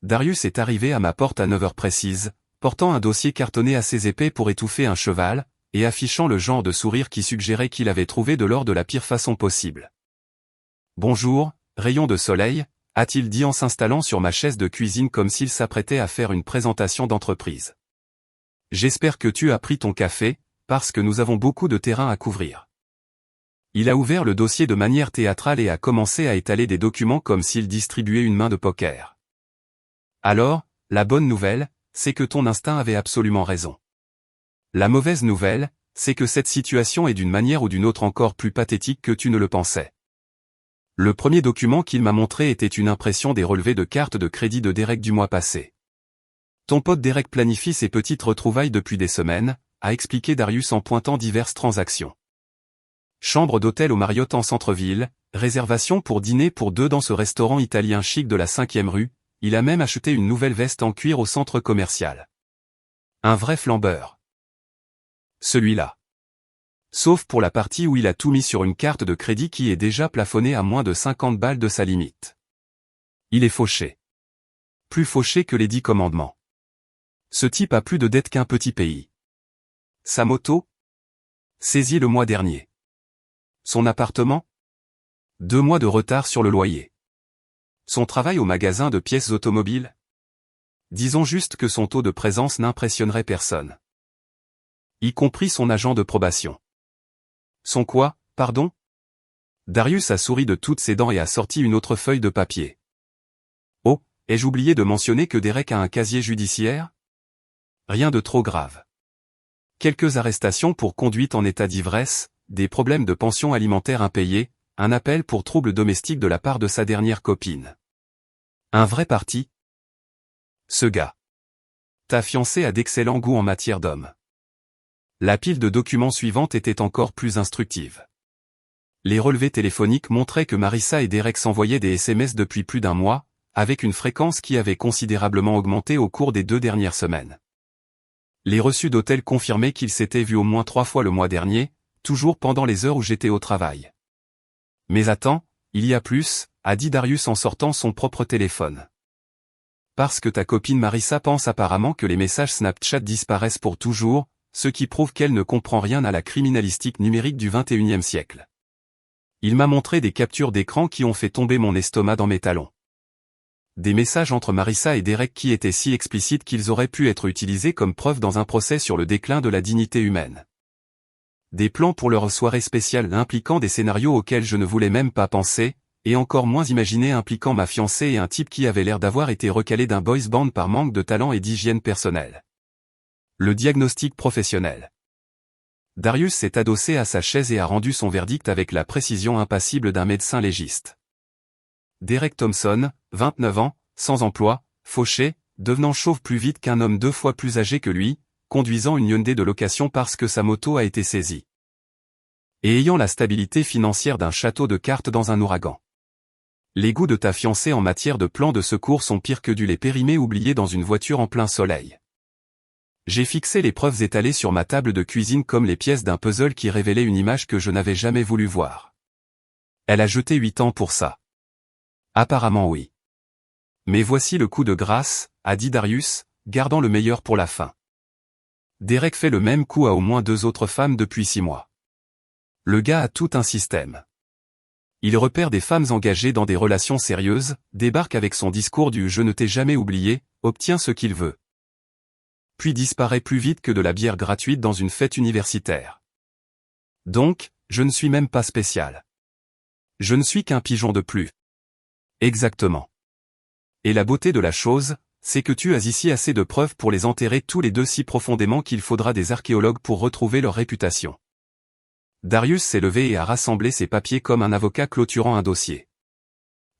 Darius est arrivé à ma porte à 9 heures précises, portant un dossier cartonné assez épais pour étouffer un cheval, et affichant le genre de sourire qui suggérait qu'il avait trouvé de l'or de la pire façon possible. « Bonjour, rayon de soleil », a-t-il dit en s'installant sur ma chaise de cuisine comme s'il s'apprêtait à faire une présentation d'entreprise. « J'espère que tu as pris ton café, parce que nous avons beaucoup de terrain à couvrir. » Il a ouvert le dossier de manière théâtrale et a commencé à étaler des documents comme s'il distribuait une main de poker. Alors, la bonne nouvelle, c'est que ton instinct avait absolument raison. La mauvaise nouvelle, c'est que cette situation est d'une manière ou d'une autre encore plus pathétique que tu ne le pensais. Le premier document qu'il m'a montré était une impression des relevés de carte de crédit de Derek du mois passé. Ton pote Derek planifie ses petites retrouvailles depuis des semaines, a expliqué Darius en pointant diverses transactions. Chambre d'hôtel au Marriott en centre-ville, réservation pour dîner pour 2 dans ce restaurant italien chic de la 5e rue, il a même acheté une nouvelle veste en cuir au centre commercial. Un vrai flambeur. Celui-là. Sauf pour la partie où il a tout mis sur une carte de crédit qui est déjà plafonnée à moins de 50 balles de sa limite. Il est fauché. Plus fauché que les 10 commandements. Ce type a plus de dettes qu'un petit pays. Sa moto? Saisie le mois dernier. Son appartement? 2 mois de retard sur le loyer. Son travail au magasin de pièces automobiles? Disons juste que son taux de présence n'impressionnerait personne. Y compris son agent de probation. Son quoi, pardon? Darius a souri de toutes ses dents et a sorti une autre feuille de papier. Oh, ai-je oublié de mentionner que Derek a un casier judiciaire? Rien de trop grave. Quelques arrestations pour conduite en état d'ivresse, des problèmes de pension alimentaire impayés, un appel pour troubles domestiques de la part de sa dernière copine. Un vrai parti? Ce gars. Ta fiancée a d'excellent goût en matière d'homme. La pile de documents suivante était encore plus instructive. Les relevés téléphoniques montraient que Marissa et Derek s'envoyaient des SMS depuis plus d'un mois, avec une fréquence qui avait considérablement augmenté au cours des 2 dernières semaines. Les reçus d'hôtel confirmaient qu'ils s'étaient vus au moins 3 fois le mois dernier, toujours pendant les heures où j'étais au travail. Mais attends, il y a plus, a dit Darius en sortant son propre téléphone. Parce que ta copine Marissa pense apparemment que les messages Snapchat disparaissent pour toujours, ce qui prouve qu'elle ne comprend rien à la criminalistique numérique du XXIe siècle. Il m'a montré des captures d'écran qui ont fait tomber mon estomac dans mes talons. Des messages entre Marissa et Derek qui étaient si explicites qu'ils auraient pu être utilisés comme preuve dans un procès sur le déclin de la dignité humaine. des plans pour leur soirée spéciale impliquant des scénarios auxquels je ne voulais même pas penser, et encore moins imaginer impliquant ma fiancée et un type qui avait l'air d'avoir été recalé d'un boys band par manque de talent et d'hygiène personnelle. Le diagnostic professionnel. Darius s'est adossé à sa chaise et a rendu son verdict avec la précision impassible d'un médecin légiste. Derek Thompson, 29 ans, sans emploi, fauché, devenant chauve plus vite qu'un homme 2 fois plus âgé que lui, conduisant une Hyundai de location parce que sa moto a été saisie. Et ayant la stabilité financière d'un château de cartes dans un ouragan. Les goûts de ta fiancée en matière de plans de secours sont pires que du lait périmé oublié dans une voiture en plein soleil. J'ai fixé les preuves étalées sur ma table de cuisine comme les pièces d'un puzzle qui révélait une image que je n'avais jamais voulu voir. Elle a jeté 8 ans pour ça. Apparemment oui. Mais voici le coup de grâce, a dit Darius, gardant le meilleur pour la fin. Derek fait le même coup à au moins 2 autres femmes depuis 6 mois. Le gars a tout un système. Il repère des femmes engagées dans des relations sérieuses, débarque avec son discours du « je ne t'ai jamais oublié », obtient ce qu'il veut. Puis disparaît plus vite que de la bière gratuite dans une fête universitaire. Donc, je ne suis même pas spécial. Je ne suis qu'un pigeon de plus. Exactement. Et la beauté de la chose, c'est que tu as ici assez de preuves pour les enterrer tous les deux si profondément qu'il faudra des archéologues pour retrouver leur réputation. Darius s'est levé et a rassemblé ses papiers comme un avocat clôturant un dossier.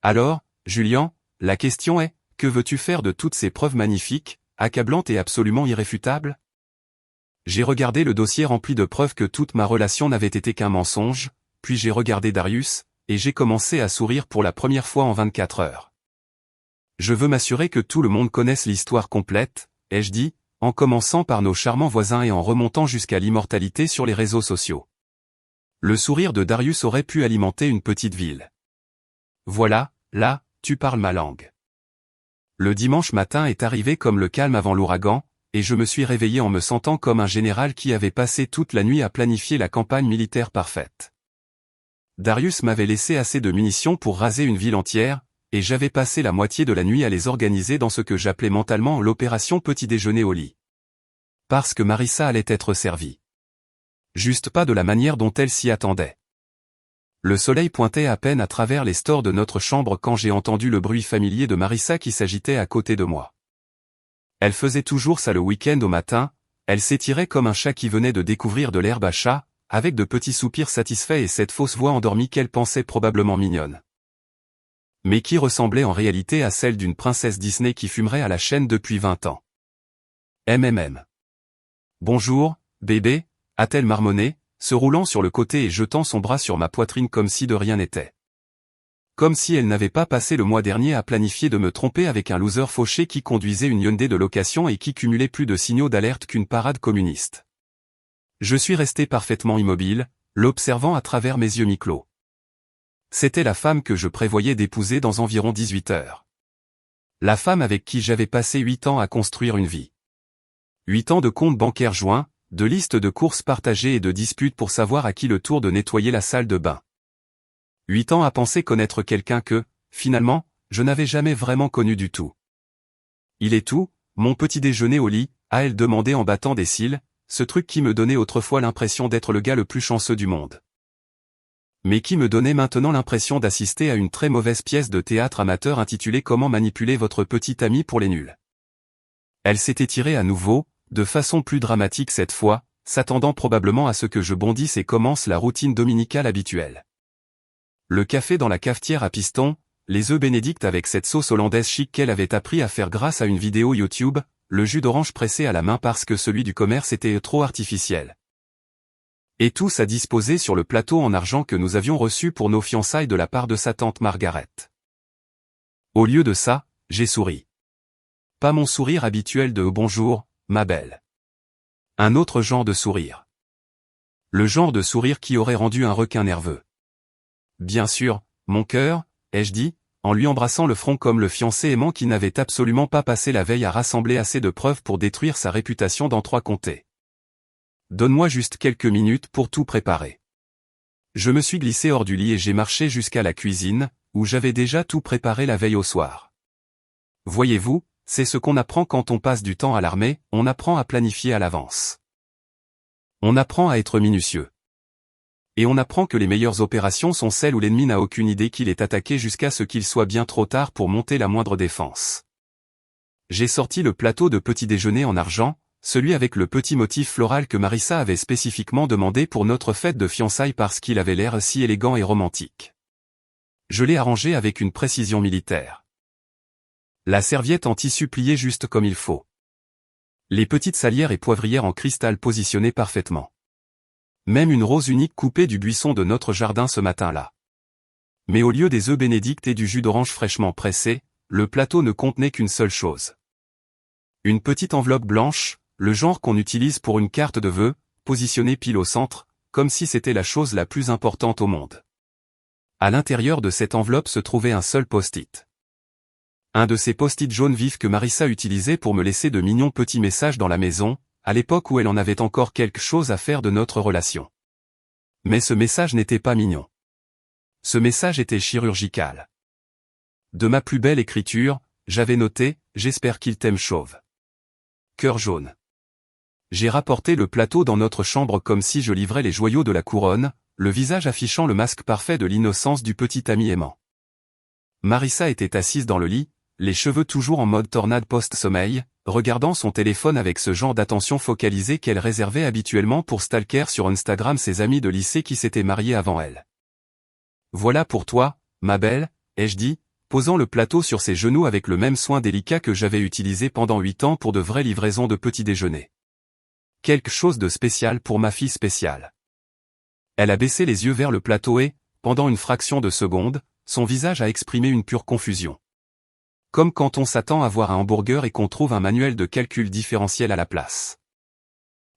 Alors, Julian, la question est, que veux-tu faire de toutes ces preuves magnifiques, accablantes et absolument irréfutables? J'ai regardé le dossier rempli de preuves que toute ma relation n'avait été qu'un mensonge, puis j'ai regardé Darius, et j'ai commencé à sourire pour la première fois en 24 heures. Je veux m'assurer que tout le monde connaisse l'histoire complète, ai-je dit, en commençant par nos charmants voisins et en remontant jusqu'à l'immortalité sur les réseaux sociaux. Le sourire de Darius aurait pu alimenter une petite ville. Voilà, là, tu parles ma langue. Le dimanche matin est arrivé comme le calme avant l'ouragan, et je me suis réveillé en me sentant comme un général qui avait passé toute la nuit à planifier la campagne militaire parfaite. Darius m'avait laissé assez de munitions pour raser une ville entière, et j'avais passé la moitié de la nuit à les organiser dans ce que j'appelais mentalement l'opération petit déjeuner au lit. Parce que Marissa allait être servie. Juste pas de la manière dont elle s'y attendait. Le soleil pointait à peine à travers les stores de notre chambre quand j'ai entendu le bruit familier de Marissa qui s'agitait à côté de moi. Elle faisait toujours ça le week-end au matin, elle s'étirait comme un chat qui venait de découvrir de l'herbe à chat, avec de petits soupirs satisfaits et cette fausse voix endormie qu'elle pensait probablement mignonne. Mais qui ressemblait en réalité à celle d'une princesse Disney qui fumerait à la chaîne depuis 20 ans. MMM. Bonjour, bébé, a-t-elle marmonné, se roulant sur le côté et jetant son bras sur ma poitrine comme si de rien n'était. Comme si elle n'avait pas passé le mois dernier à planifier de me tromper avec un loser fauché qui conduisait une Hyundai de location et qui cumulait plus de signaux d'alerte qu'une parade communiste. Je suis resté parfaitement immobile, l'observant à travers mes yeux mi-clos. C'était la femme que je prévoyais d'épouser dans environ 18 heures. La femme avec qui j'avais passé 8 ans à construire une vie. 8 ans de comptes bancaires joints, de listes de courses partagées et de disputes pour savoir à qui le tour de nettoyer la salle de bain. 8 ans à penser connaître quelqu'un que, finalement, je n'avais jamais vraiment connu du tout. Il est tout, mon petit déjeuner au lit, a-elle demandé en battant des cils, ce truc qui me donnait autrefois l'impression d'être le gars le plus chanceux du monde. Mais qui me donnait maintenant l'impression d'assister à une très mauvaise pièce de théâtre amateur intitulée « Comment manipuler votre petit ami pour les nuls ». Elle s'est étirée à nouveau, de façon plus dramatique cette fois, s'attendant probablement à ce que je bondisse et commence la routine dominicale habituelle. Le café dans la cafetière à piston, les œufs bénédicts avec cette sauce hollandaise chic qu'elle avait appris à faire grâce à une vidéo YouTube, le jus d'orange pressé à la main parce que celui du commerce était trop artificiel. Et tous à disposer sur le plateau en argent que nous avions reçu pour nos fiançailles de la part de sa tante Margaret. Au lieu de ça, j'ai souri. Pas mon sourire habituel de « bonjour, ma belle ». Un autre genre de sourire. Le genre de sourire qui aurait rendu un requin nerveux. Bien sûr, mon cœur, ai-je dit, en lui embrassant le front comme le fiancé aimant qui n'avait absolument pas passé la veille à rassembler assez de preuves pour détruire sa réputation dans 3 comtés. Donne-moi juste quelques minutes pour tout préparer. Je me suis glissé hors du lit et j'ai marché jusqu'à la cuisine, où j'avais déjà tout préparé la veille au soir. Voyez-vous, c'est ce qu'on apprend quand on passe du temps à l'armée, on apprend à planifier à l'avance. On apprend à être minutieux. Et on apprend que les meilleures opérations sont celles où l'ennemi n'a aucune idée qu'il est attaqué jusqu'à ce qu'il soit bien trop tard pour monter la moindre défense. J'ai sorti le plateau de petit déjeuner en argent, celui avec le petit motif floral que Marissa avait spécifiquement demandé pour notre fête de fiançailles parce qu'il avait l'air si élégant et romantique. Je l'ai arrangé avec une précision militaire. La serviette en tissu pliée juste comme il faut. Les petites salières et poivrières en cristal positionnées parfaitement. Même une rose unique coupée du buisson de notre jardin ce matin-là. Mais au lieu des œufs bénédicts et du jus d'orange fraîchement pressé, le plateau ne contenait qu'une seule chose. Une petite enveloppe blanche, le genre qu'on utilise pour une carte de vœux, positionnée pile au centre, comme si c'était la chose la plus importante au monde. À l'intérieur de cette enveloppe se trouvait un seul post-it. Un de ces post-it jaunes vifs que Marissa utilisait pour me laisser de mignons petits messages dans la maison, à l'époque où elle en avait encore quelque chose à faire de notre relation. Mais ce message n'était pas mignon. Ce message était chirurgical. De ma plus belle écriture, j'avais noté « J'espère qu'il t'aime chauve ». Cœur jaune. J'ai rapporté le plateau dans notre chambre comme si je livrais les joyaux de la couronne, le visage affichant le masque parfait de l'innocence du petit ami aimant. Marissa était assise dans le lit, les cheveux toujours en mode tornade post-sommeil, regardant son téléphone avec ce genre d'attention focalisée qu'elle réservait habituellement pour stalker sur Instagram ses amis de lycée qui s'étaient mariés avant elle. « Voilà pour toi, ma belle », ai-je dit, posant le plateau sur ses genoux avec le même soin délicat que j'avais utilisé pendant 8 ans pour de vraies livraisons de petit déjeuner. Quelque chose de spécial pour ma fille spéciale. Elle a baissé les yeux vers le plateau et, pendant une fraction de seconde, son visage a exprimé une pure confusion. Comme quand on s'attend à voir un hamburger et qu'on trouve un manuel de calcul différentiel à la place.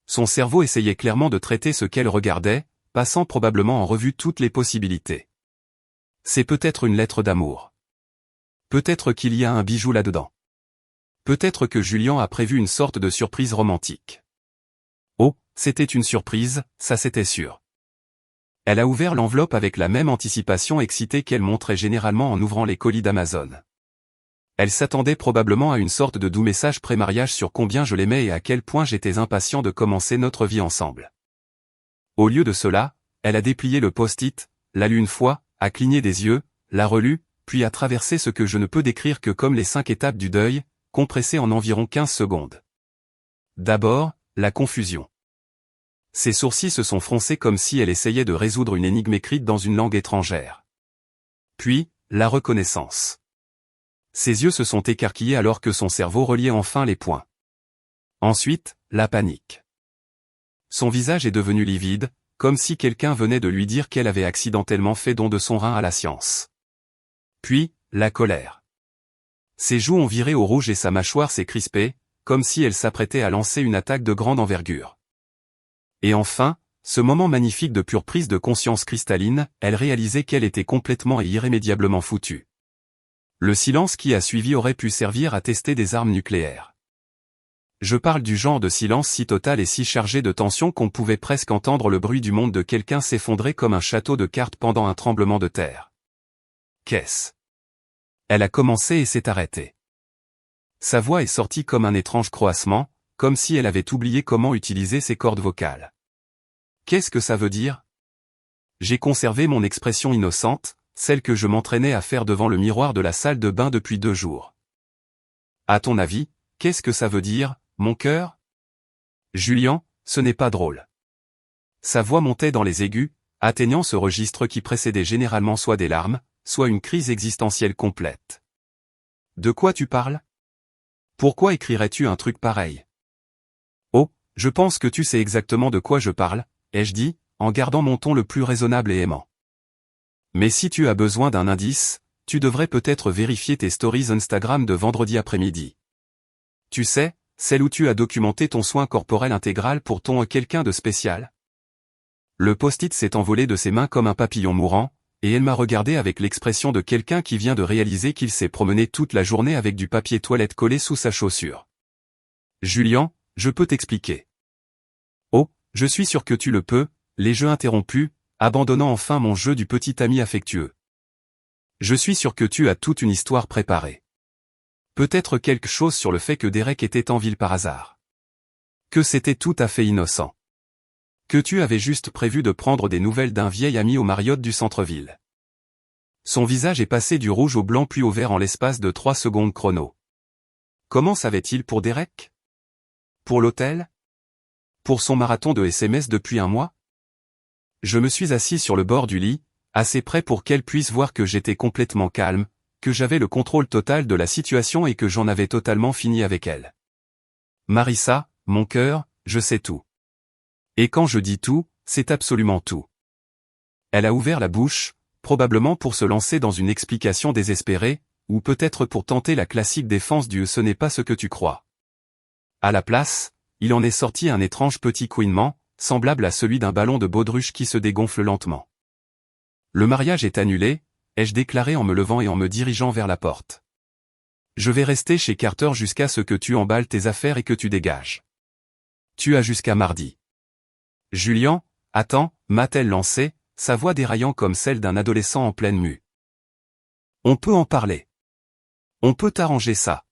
Son cerveau essayait clairement de traiter ce qu'elle regardait, passant probablement en revue toutes les possibilités. C'est peut-être une lettre d'amour. Peut-être qu'il y a un bijou là-dedans. Peut-être que Julien a prévu une sorte de surprise romantique. Oh, c'était une surprise, ça c'était sûr. Elle a ouvert l'enveloppe avec la même anticipation excitée qu'elle montrait généralement en ouvrant les colis d'Amazon. Elle s'attendait probablement à une sorte de doux message pré-mariage sur combien je l'aimais et à quel point j'étais impatient de commencer notre vie ensemble. Au lieu de cela, elle a déplié le post-it, l'a lu une fois, a cligné des yeux, l'a relu, puis a traversé ce que je ne peux décrire que comme les 5 étapes du deuil, compressées en environ 15 secondes. D'abord, la confusion. Ses sourcils se sont froncés comme si elle essayait de résoudre une énigme écrite dans une langue étrangère. Puis, la reconnaissance. Ses yeux se sont écarquillés alors que son cerveau reliait enfin les points. Ensuite, la panique. Son visage est devenu livide, comme si quelqu'un venait de lui dire qu'elle avait accidentellement fait don de son rein à la science. Puis, la colère. Ses joues ont viré au rouge et sa mâchoire s'est crispée, comme si elle s'apprêtait à lancer une attaque de grande envergure. Et enfin, ce moment magnifique de pure prise de conscience cristalline, elle réalisait qu'elle était complètement et irrémédiablement foutue. Le silence qui a suivi aurait pu servir à tester des armes nucléaires. Je parle du genre de silence si total et si chargé de tension qu'on pouvait presque entendre le bruit du monde de quelqu'un s'effondrer comme un château de cartes pendant un tremblement de terre. Qu'est-ce ? Elle a commencé et s'est arrêtée. Sa voix est sortie comme un étrange croassement, comme si elle avait oublié comment utiliser ses cordes vocales. Qu'est-ce que ça veut dire ? J'ai conservé mon expression innocente, celle que je m'entraînais à faire devant le miroir de la salle de bain depuis 2 jours. À ton avis, qu'est-ce que ça veut dire, mon cœur ? Julien, ce n'est pas drôle. Sa voix montait dans les aigus, atteignant ce registre qui précédait généralement soit des larmes, soit une crise existentielle complète. De quoi tu parles ? Pourquoi écrirais-tu un truc pareil ? Oh, je pense que tu sais exactement de quoi je parle, ai-je dit, en gardant mon ton le plus raisonnable et aimant. Mais si tu as besoin d'un indice, tu devrais peut-être vérifier tes stories Instagram de vendredi après-midi. Tu sais, celle où tu as documenté ton soin corporel intégral pour ton quelqu'un de spécial. Le post-it s'est envolé de ses mains comme un papillon mourant, et elle m'a regardé avec l'expression de quelqu'un qui vient de réaliser qu'il s'est promené toute la journée avec du papier toilette collé sous sa chaussure. Julien, je peux t'expliquer. Oh, je suis sûr que tu le peux, les jeux interrompus, abandonnant enfin mon jeu du petit ami affectueux. Je suis sûr que tu as toute une histoire préparée. Peut-être quelque chose sur le fait que Derek était en ville par hasard. Que c'était tout à fait innocent. Que tu avais juste prévu de prendre des nouvelles d'un vieil ami au Marriott du centre-ville. Son visage est passé du rouge au blanc puis au vert en l'espace de 3 secondes chrono. Comment savait-il pour Derek? Pour l'hôtel? Pour son marathon de SMS depuis un mois? Je me suis assis sur le bord du lit, assez près pour qu'elle puisse voir que j'étais complètement calme, que j'avais le contrôle total de la situation et que j'en avais totalement fini avec elle. Marissa, mon cœur, je sais tout. Et quand je dis tout, c'est absolument tout. Elle a ouvert la bouche, probablement pour se lancer dans une explication désespérée, ou peut-être pour tenter la classique défense du « ce n'est pas ce que tu crois ». À la place, il en est sorti un étrange petit couinement, semblable à celui d'un ballon de baudruche qui se dégonfle lentement. Le mariage est annulé, ai-je déclaré en me levant et en me dirigeant vers la porte. Je vais rester chez Carter jusqu'à ce que tu emballes tes affaires et que tu dégages. Tu as jusqu'à mardi. Julian, attends, m'a-t-elle lancé, sa voix déraillant comme celle d'un adolescent en pleine mue. On peut en parler. On peut arranger ça.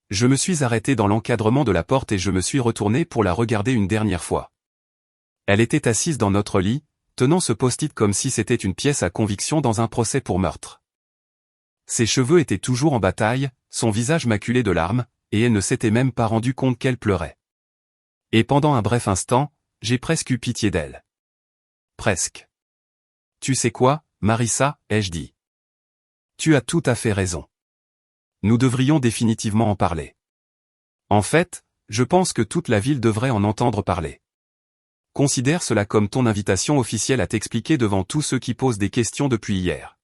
Je me suis arrêté dans l'encadrement de la porte et je me suis retourné pour la regarder une dernière fois. Elle était assise dans notre lit, tenant ce post-it comme si c'était une pièce à conviction dans un procès pour meurtre. Ses cheveux étaient toujours en bataille, son visage maculé de larmes, et elle ne s'était même pas rendu compte qu'elle pleurait. Et pendant un bref instant, j'ai presque eu pitié d'elle. Presque. Tu sais quoi, Marissa, ai-je dit. Tu as tout à fait raison. Nous devrions définitivement en parler. En fait, je pense que toute la ville devrait en entendre parler. Considère cela comme ton invitation officielle à t'expliquer devant tous ceux qui posent des questions depuis hier.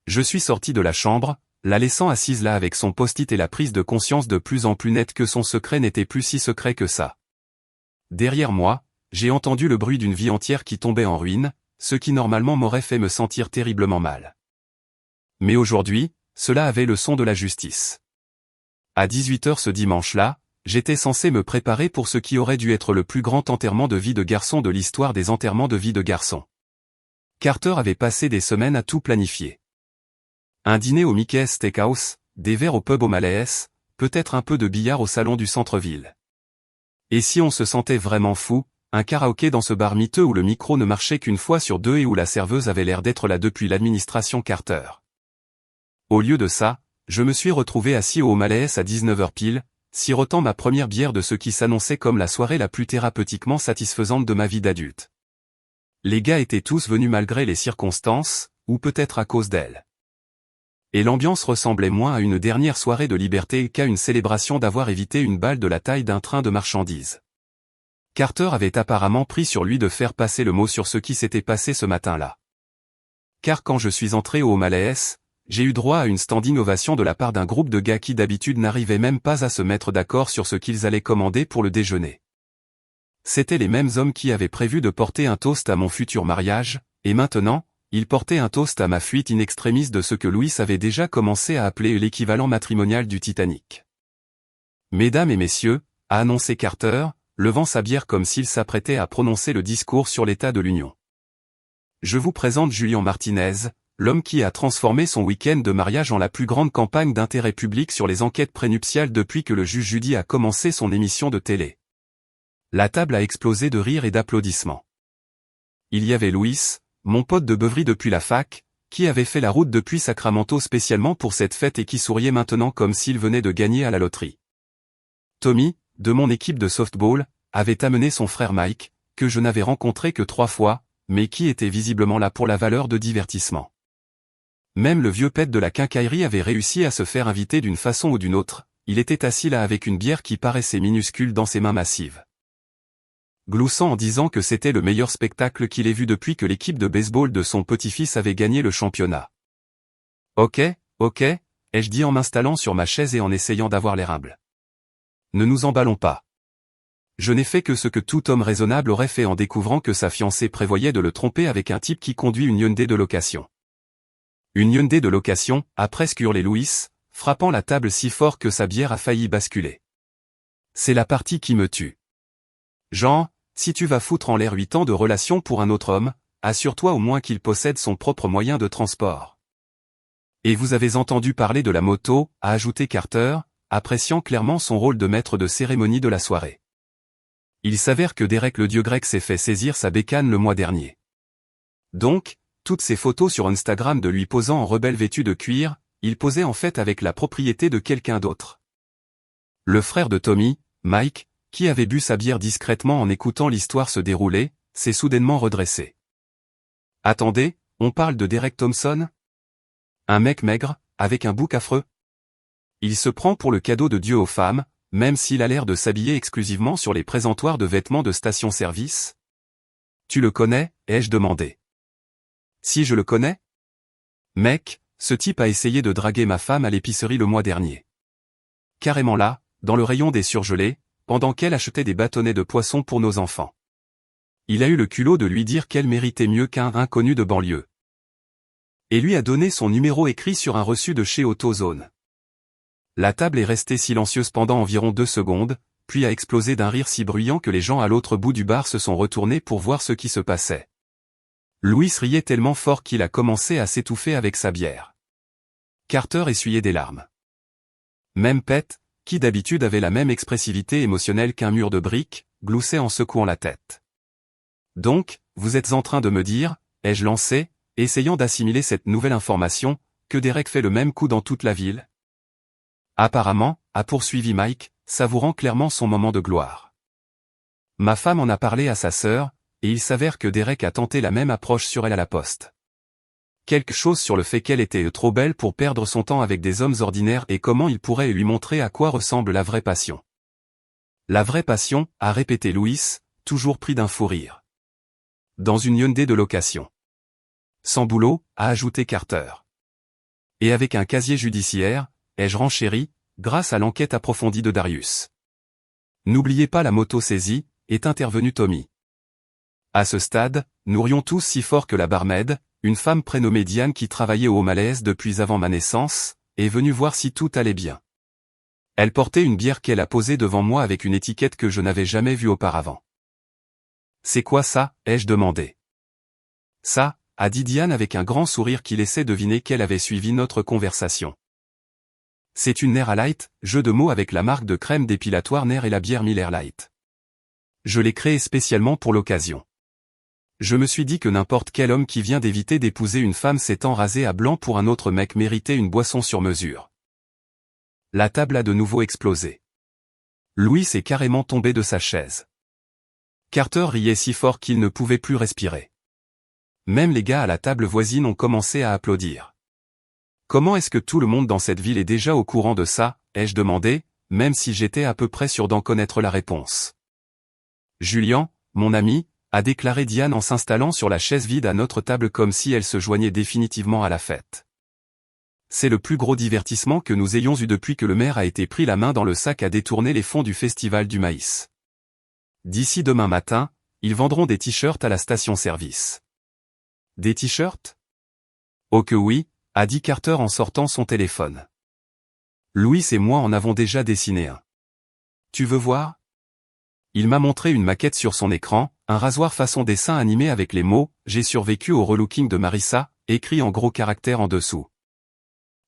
Je suis sorti de la chambre, la laissant assise là avec son post-it et la prise de conscience de plus en plus nette que son secret n'était plus si secret que ça. Derrière moi, j'ai entendu le bruit d'une vie entière qui tombait en ruine, ce qui normalement m'aurait fait me sentir terriblement mal. Mais aujourd'hui, cela avait le son de la justice. À 18h ce dimanche-là, j'étais censé me préparer pour ce qui aurait dû être le plus grand enterrement de vie de garçon de l'histoire des enterrements de vie de garçon. Carter avait passé des semaines à tout planifier. Un dîner au Mickey's Steakhouse, des verres au pub O'Malley's, peut-être un peu de billard au salon du centre-ville. Et si on se sentait vraiment fou, un karaoké dans ce bar miteux où le micro ne marchait qu'une fois sur 2 et où la serveuse avait l'air d'être là depuis l'administration Carter. Au lieu de ça, je me suis retrouvé assis au O'Malley's à 19h pile, sirotant ma première bière de ce qui s'annonçait comme la soirée la plus thérapeutiquement satisfaisante de ma vie d'adulte. Les gars étaient tous venus malgré les circonstances, ou peut-être à cause d'elles. Et l'ambiance ressemblait moins à une dernière soirée de liberté qu'à une célébration d'avoir évité une balle de la taille d'un train de marchandises. Carter avait apparemment pris sur lui de faire passer le mot sur ce qui s'était passé ce matin-là. Car quand je suis entré au O'Malley's, j'ai eu droit à une standing ovation de la part d'un groupe de gars qui d'habitude n'arrivaient même pas à se mettre d'accord sur ce qu'ils allaient commander pour le déjeuner. C'étaient les mêmes hommes qui avaient prévu de porter un toast à mon futur mariage, et maintenant, ils portaient un toast à ma fuite in extremis de ce que Louis avait déjà commencé à appeler l'équivalent matrimonial du Titanic. Mesdames et messieurs, a annoncé Carter, levant sa bière comme s'il s'apprêtait à prononcer le discours sur l'état de l'Union. Je vous présente Julian Martinez, l'homme qui a transformé son week-end de mariage en la plus grande campagne d'intérêt public sur les enquêtes prénuptiales depuis que le juge Judy a commencé son émission de télé. La table a explosé de rires et d'applaudissements. Il y avait Louis, mon pote de beuverie depuis la fac, qui avait fait la route depuis Sacramento spécialement pour cette fête et qui souriait maintenant comme s'il venait de gagner à la loterie. Tommy, de mon équipe de softball, avait amené son frère Mike, que je n'avais rencontré que 3 fois, mais qui était visiblement là pour la valeur de divertissement. Même le vieux pet de la quincaillerie avait réussi à se faire inviter d'une façon ou d'une autre, il était assis là avec une bière qui paraissait minuscule dans ses mains massives. Gloussant en disant que c'était le meilleur spectacle qu'il ait vu depuis que l'équipe de baseball de son petit-fils avait gagné le championnat. Ok, ai-je dit en m'installant sur ma chaise et en essayant d'avoir l'air humble. Ne nous emballons pas. Je n'ai fait que ce que tout homme raisonnable aurait fait en découvrant que sa fiancée prévoyait de le tromper avec un type qui conduit une Hyundai de location. Une Hyundai de location, a presque hurlé Louis, frappant la table si fort que sa bière a failli basculer. C'est la partie qui me tue. Jean, si tu vas foutre en l'air 8 ans de relation pour un autre homme, assure-toi au moins qu'il possède son propre moyen de transport. Et vous avez entendu parler de la moto, a ajouté Carter, appréciant clairement son rôle de maître de cérémonie de la soirée. Il s'avère que Derek le dieu grec s'est fait saisir sa bécane le mois dernier. Donc, toutes ces photos sur Instagram de lui posant en rebelle vêtu de cuir, il posait en fait avec la propriété de quelqu'un d'autre. Le frère de Tommy, Mike, qui avait bu sa bière discrètement en écoutant l'histoire se dérouler, s'est soudainement redressé. Attendez, on parle de Derek Thompson? Un mec maigre, avec un bouc affreux? Il se prend pour le cadeau de Dieu aux femmes, même s'il a l'air de s'habiller exclusivement sur les présentoirs de vêtements de station-service? Tu le connais, ai-je demandé. Si je le connais? Mec, ce type a essayé de draguer ma femme à l'épicerie le mois dernier. Carrément là, dans le rayon des surgelés, pendant qu'elle achetait des bâtonnets de poisson pour nos enfants. Il a eu le culot de lui dire qu'elle méritait mieux qu'un inconnu de banlieue. Et lui a donné son numéro écrit sur un reçu de chez AutoZone. La table est restée silencieuse pendant environ 2 secondes, puis a explosé d'un rire si bruyant que les gens à l'autre bout du bar se sont retournés pour voir ce qui se passait. Louis riait tellement fort qu'il a commencé à s'étouffer avec sa bière. Carter essuyait des larmes. Même Pete, qui d'habitude avait la même expressivité émotionnelle qu'un mur de briques, gloussait en secouant la tête. Donc, vous êtes en train de me dire, ai-je lancé, essayant d'assimiler cette nouvelle information, que Derek fait le même coup dans toute la ville? Apparemment, a poursuivi Mike, savourant clairement son moment de gloire. Ma femme en a parlé à sa sœur, et il s'avère que Derek a tenté la même approche sur elle à la poste. Quelque chose sur le fait qu'elle était trop belle pour perdre son temps avec des hommes ordinaires et comment il pourrait lui montrer à quoi ressemble la vraie passion. La vraie passion, a répété Louis, toujours pris d'un fou rire. Dans une Hyundai de location. Sans boulot, a ajouté Carter. Et avec un casier judiciaire, ai-je renchéri, grâce à l'enquête approfondie de Darius. N'oubliez pas la moto saisie, est intervenu Tommy. À ce stade, nous rions tous si fort que la barmaid, une femme prénommée Diane qui travaillait au Malaise depuis avant ma naissance, est venue voir si tout allait bien. Elle portait une bière qu'elle a posée devant moi avec une étiquette que je n'avais jamais vue auparavant. C'est quoi ça, ai-je demandé. Ça, a dit Diane avec un grand sourire qui laissait deviner qu'elle avait suivi notre conversation. C'est une Nera Light, jeu de mots avec la marque de crème dépilatoire Nair et la bière Miller Lite. Je l'ai créée spécialement pour l'occasion. Je me suis dit que n'importe quel homme qui vient d'éviter d'épouser une femme s'étant rasé à blanc pour un autre mec méritait une boisson sur mesure. La table a de nouveau explosé. Louis est carrément tombé de sa chaise. Carter riait si fort qu'il ne pouvait plus respirer. Même les gars à la table voisine ont commencé à applaudir. Comment est-ce que tout le monde dans cette ville est déjà au courant de ça, ai-je demandé, même si j'étais à peu près sûr d'en connaître la réponse. Julien, mon ami, a déclaré Diane en s'installant sur la chaise vide à notre table comme si elle se joignait définitivement à la fête. C'est le plus gros divertissement que nous ayons eu depuis que le maire a été pris la main dans le sac à détourner les fonds du festival du maïs. D'ici demain matin, ils vendront des t-shirts à la station-service. Des t-shirts? Oh que oui, a dit Carter en sortant son téléphone. Louis et moi en avons déjà dessiné un. Tu veux voir? Il m'a montré une maquette sur son écran, un rasoir façon dessin animé avec les mots « J'ai survécu au relooking de Marissa », écrit en gros caractères en dessous.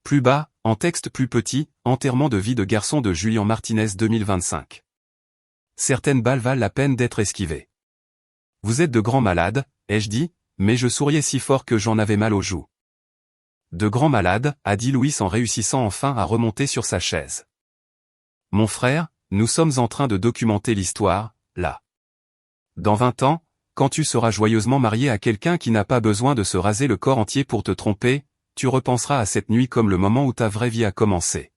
Plus bas, en texte plus petit, enterrement de vie de garçon de Julian Martinez 2025. Certaines balles valent la peine d'être esquivées. Vous êtes de grands malades, ai-je dit, mais je souriais si fort que j'en avais mal aux joues. De grands malades, a dit Louis en réussissant enfin à remonter sur sa chaise. Mon frère, nous sommes en train de documenter l'histoire, là. Dans 20 ans, quand tu seras joyeusement marié à quelqu'un qui n'a pas besoin de se raser le corps entier pour te tromper, tu repenseras à cette nuit comme le moment où ta vraie vie a commencé.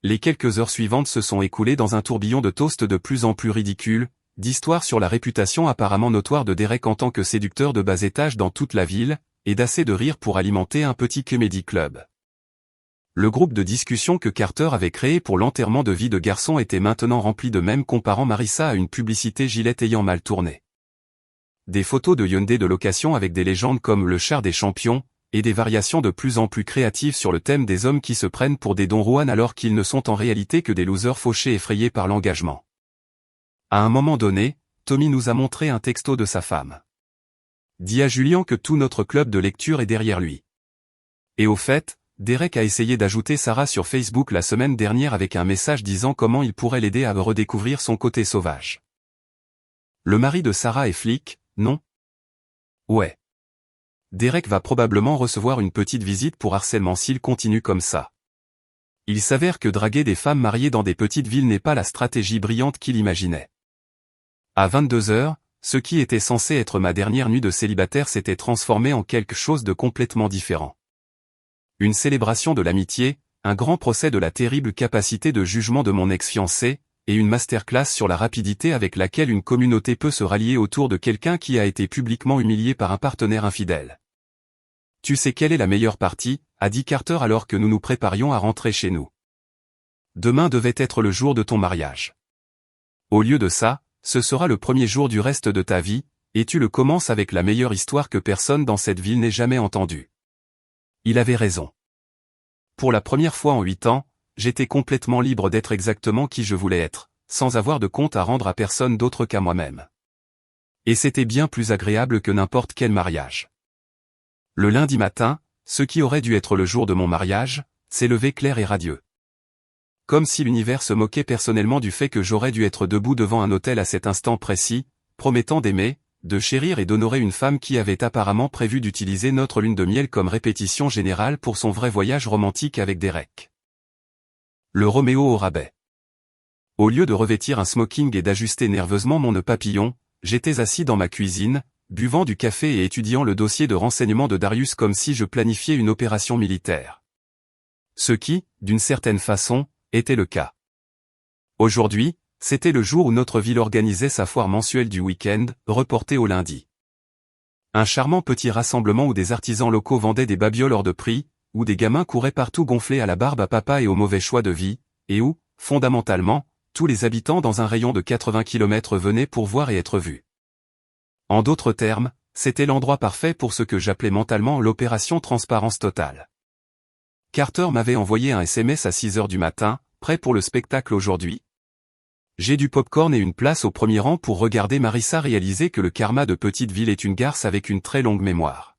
Les quelques heures suivantes se sont écoulées dans un tourbillon de toasts de plus en plus ridicules, d'histoires sur la réputation apparemment notoire de Derek en tant que séducteur de bas étage dans toute la ville, et d'assez de rire pour alimenter un petit comedy club. Le groupe de discussion que Carter avait créé pour l'enterrement de vie de garçon était maintenant rempli de mèmes comparant Marissa à une publicité Gillette ayant mal tourné. Des photos de Hyundai de location avec des légendes comme le char des champions, et des variations de plus en plus créatives sur le thème des hommes qui se prennent pour des Don Juan alors qu'ils ne sont en réalité que des losers fauchés effrayés par l'engagement. À un moment donné, Tommy nous a montré un texto de sa femme. Dis à Julien que tout notre club de lecture est derrière lui. Et au fait, Derek a essayé d'ajouter Sarah sur Facebook la semaine dernière avec un message disant comment il pourrait l'aider à redécouvrir son côté sauvage. Le mari de Sarah est flic, non? Ouais. Derek va probablement recevoir une petite visite pour harcèlement s'il continue comme ça. Il s'avère que draguer des femmes mariées dans des petites villes n'est pas la stratégie brillante qu'il imaginait. À 22h, ce qui était censé être ma dernière nuit de célibataire s'était transformé en quelque chose de complètement différent. Une célébration de l'amitié, un grand procès de la terrible capacité de jugement de mon ex-fiancé, et une masterclass sur la rapidité avec laquelle une communauté peut se rallier autour de quelqu'un qui a été publiquement humilié par un partenaire infidèle. Tu sais quelle est la meilleure partie, a dit Carter alors que nous nous préparions à rentrer chez nous. Demain devait être le jour de ton mariage. Au lieu de ça, ce sera le premier jour du reste de ta vie, et tu le commences avec la meilleure histoire que personne dans cette ville n'ait jamais entendue. Il avait raison. Pour la première fois en 8 ans, j'étais complètement libre d'être exactement qui je voulais être, sans avoir de compte à rendre à personne d'autre qu'à moi-même. Et c'était bien plus agréable que n'importe quel mariage. Le lundi matin, ce qui aurait dû être le jour de mon mariage, s'est levé clair et radieux. Comme si l'univers se moquait personnellement du fait que j'aurais dû être debout devant un autel à cet instant précis, promettant d'aimer, de chérir et d'honorer une femme qui avait apparemment prévu d'utiliser notre lune de miel comme répétition générale pour son vrai voyage romantique avec Derek. Le Roméo au rabais. Au lieu de revêtir un smoking et d'ajuster nerveusement mon nœud papillon, j'étais assis dans ma cuisine, buvant du café et étudiant le dossier de renseignement de Darius comme si je planifiais une opération militaire. Ce qui, d'une certaine façon, était le cas. Aujourd'hui, c'était le jour où notre ville organisait sa foire mensuelle du week-end, reportée au lundi. Un charmant petit rassemblement où des artisans locaux vendaient des babioles hors de prix, où des gamins couraient partout gonflés à la barbe à papa et au mauvais choix de vie, et où, fondamentalement, tous les habitants dans un rayon de 80 km venaient pour voir et être vus. En d'autres termes, c'était l'endroit parfait pour ce que j'appelais mentalement l'opération transparence totale. Carter m'avait envoyé un SMS à 6h du matin, prêt pour le spectacle aujourd'hui. J'ai du popcorn et une place au premier rang pour regarder Marissa réaliser que le karma de petite ville est une garce avec une très longue mémoire.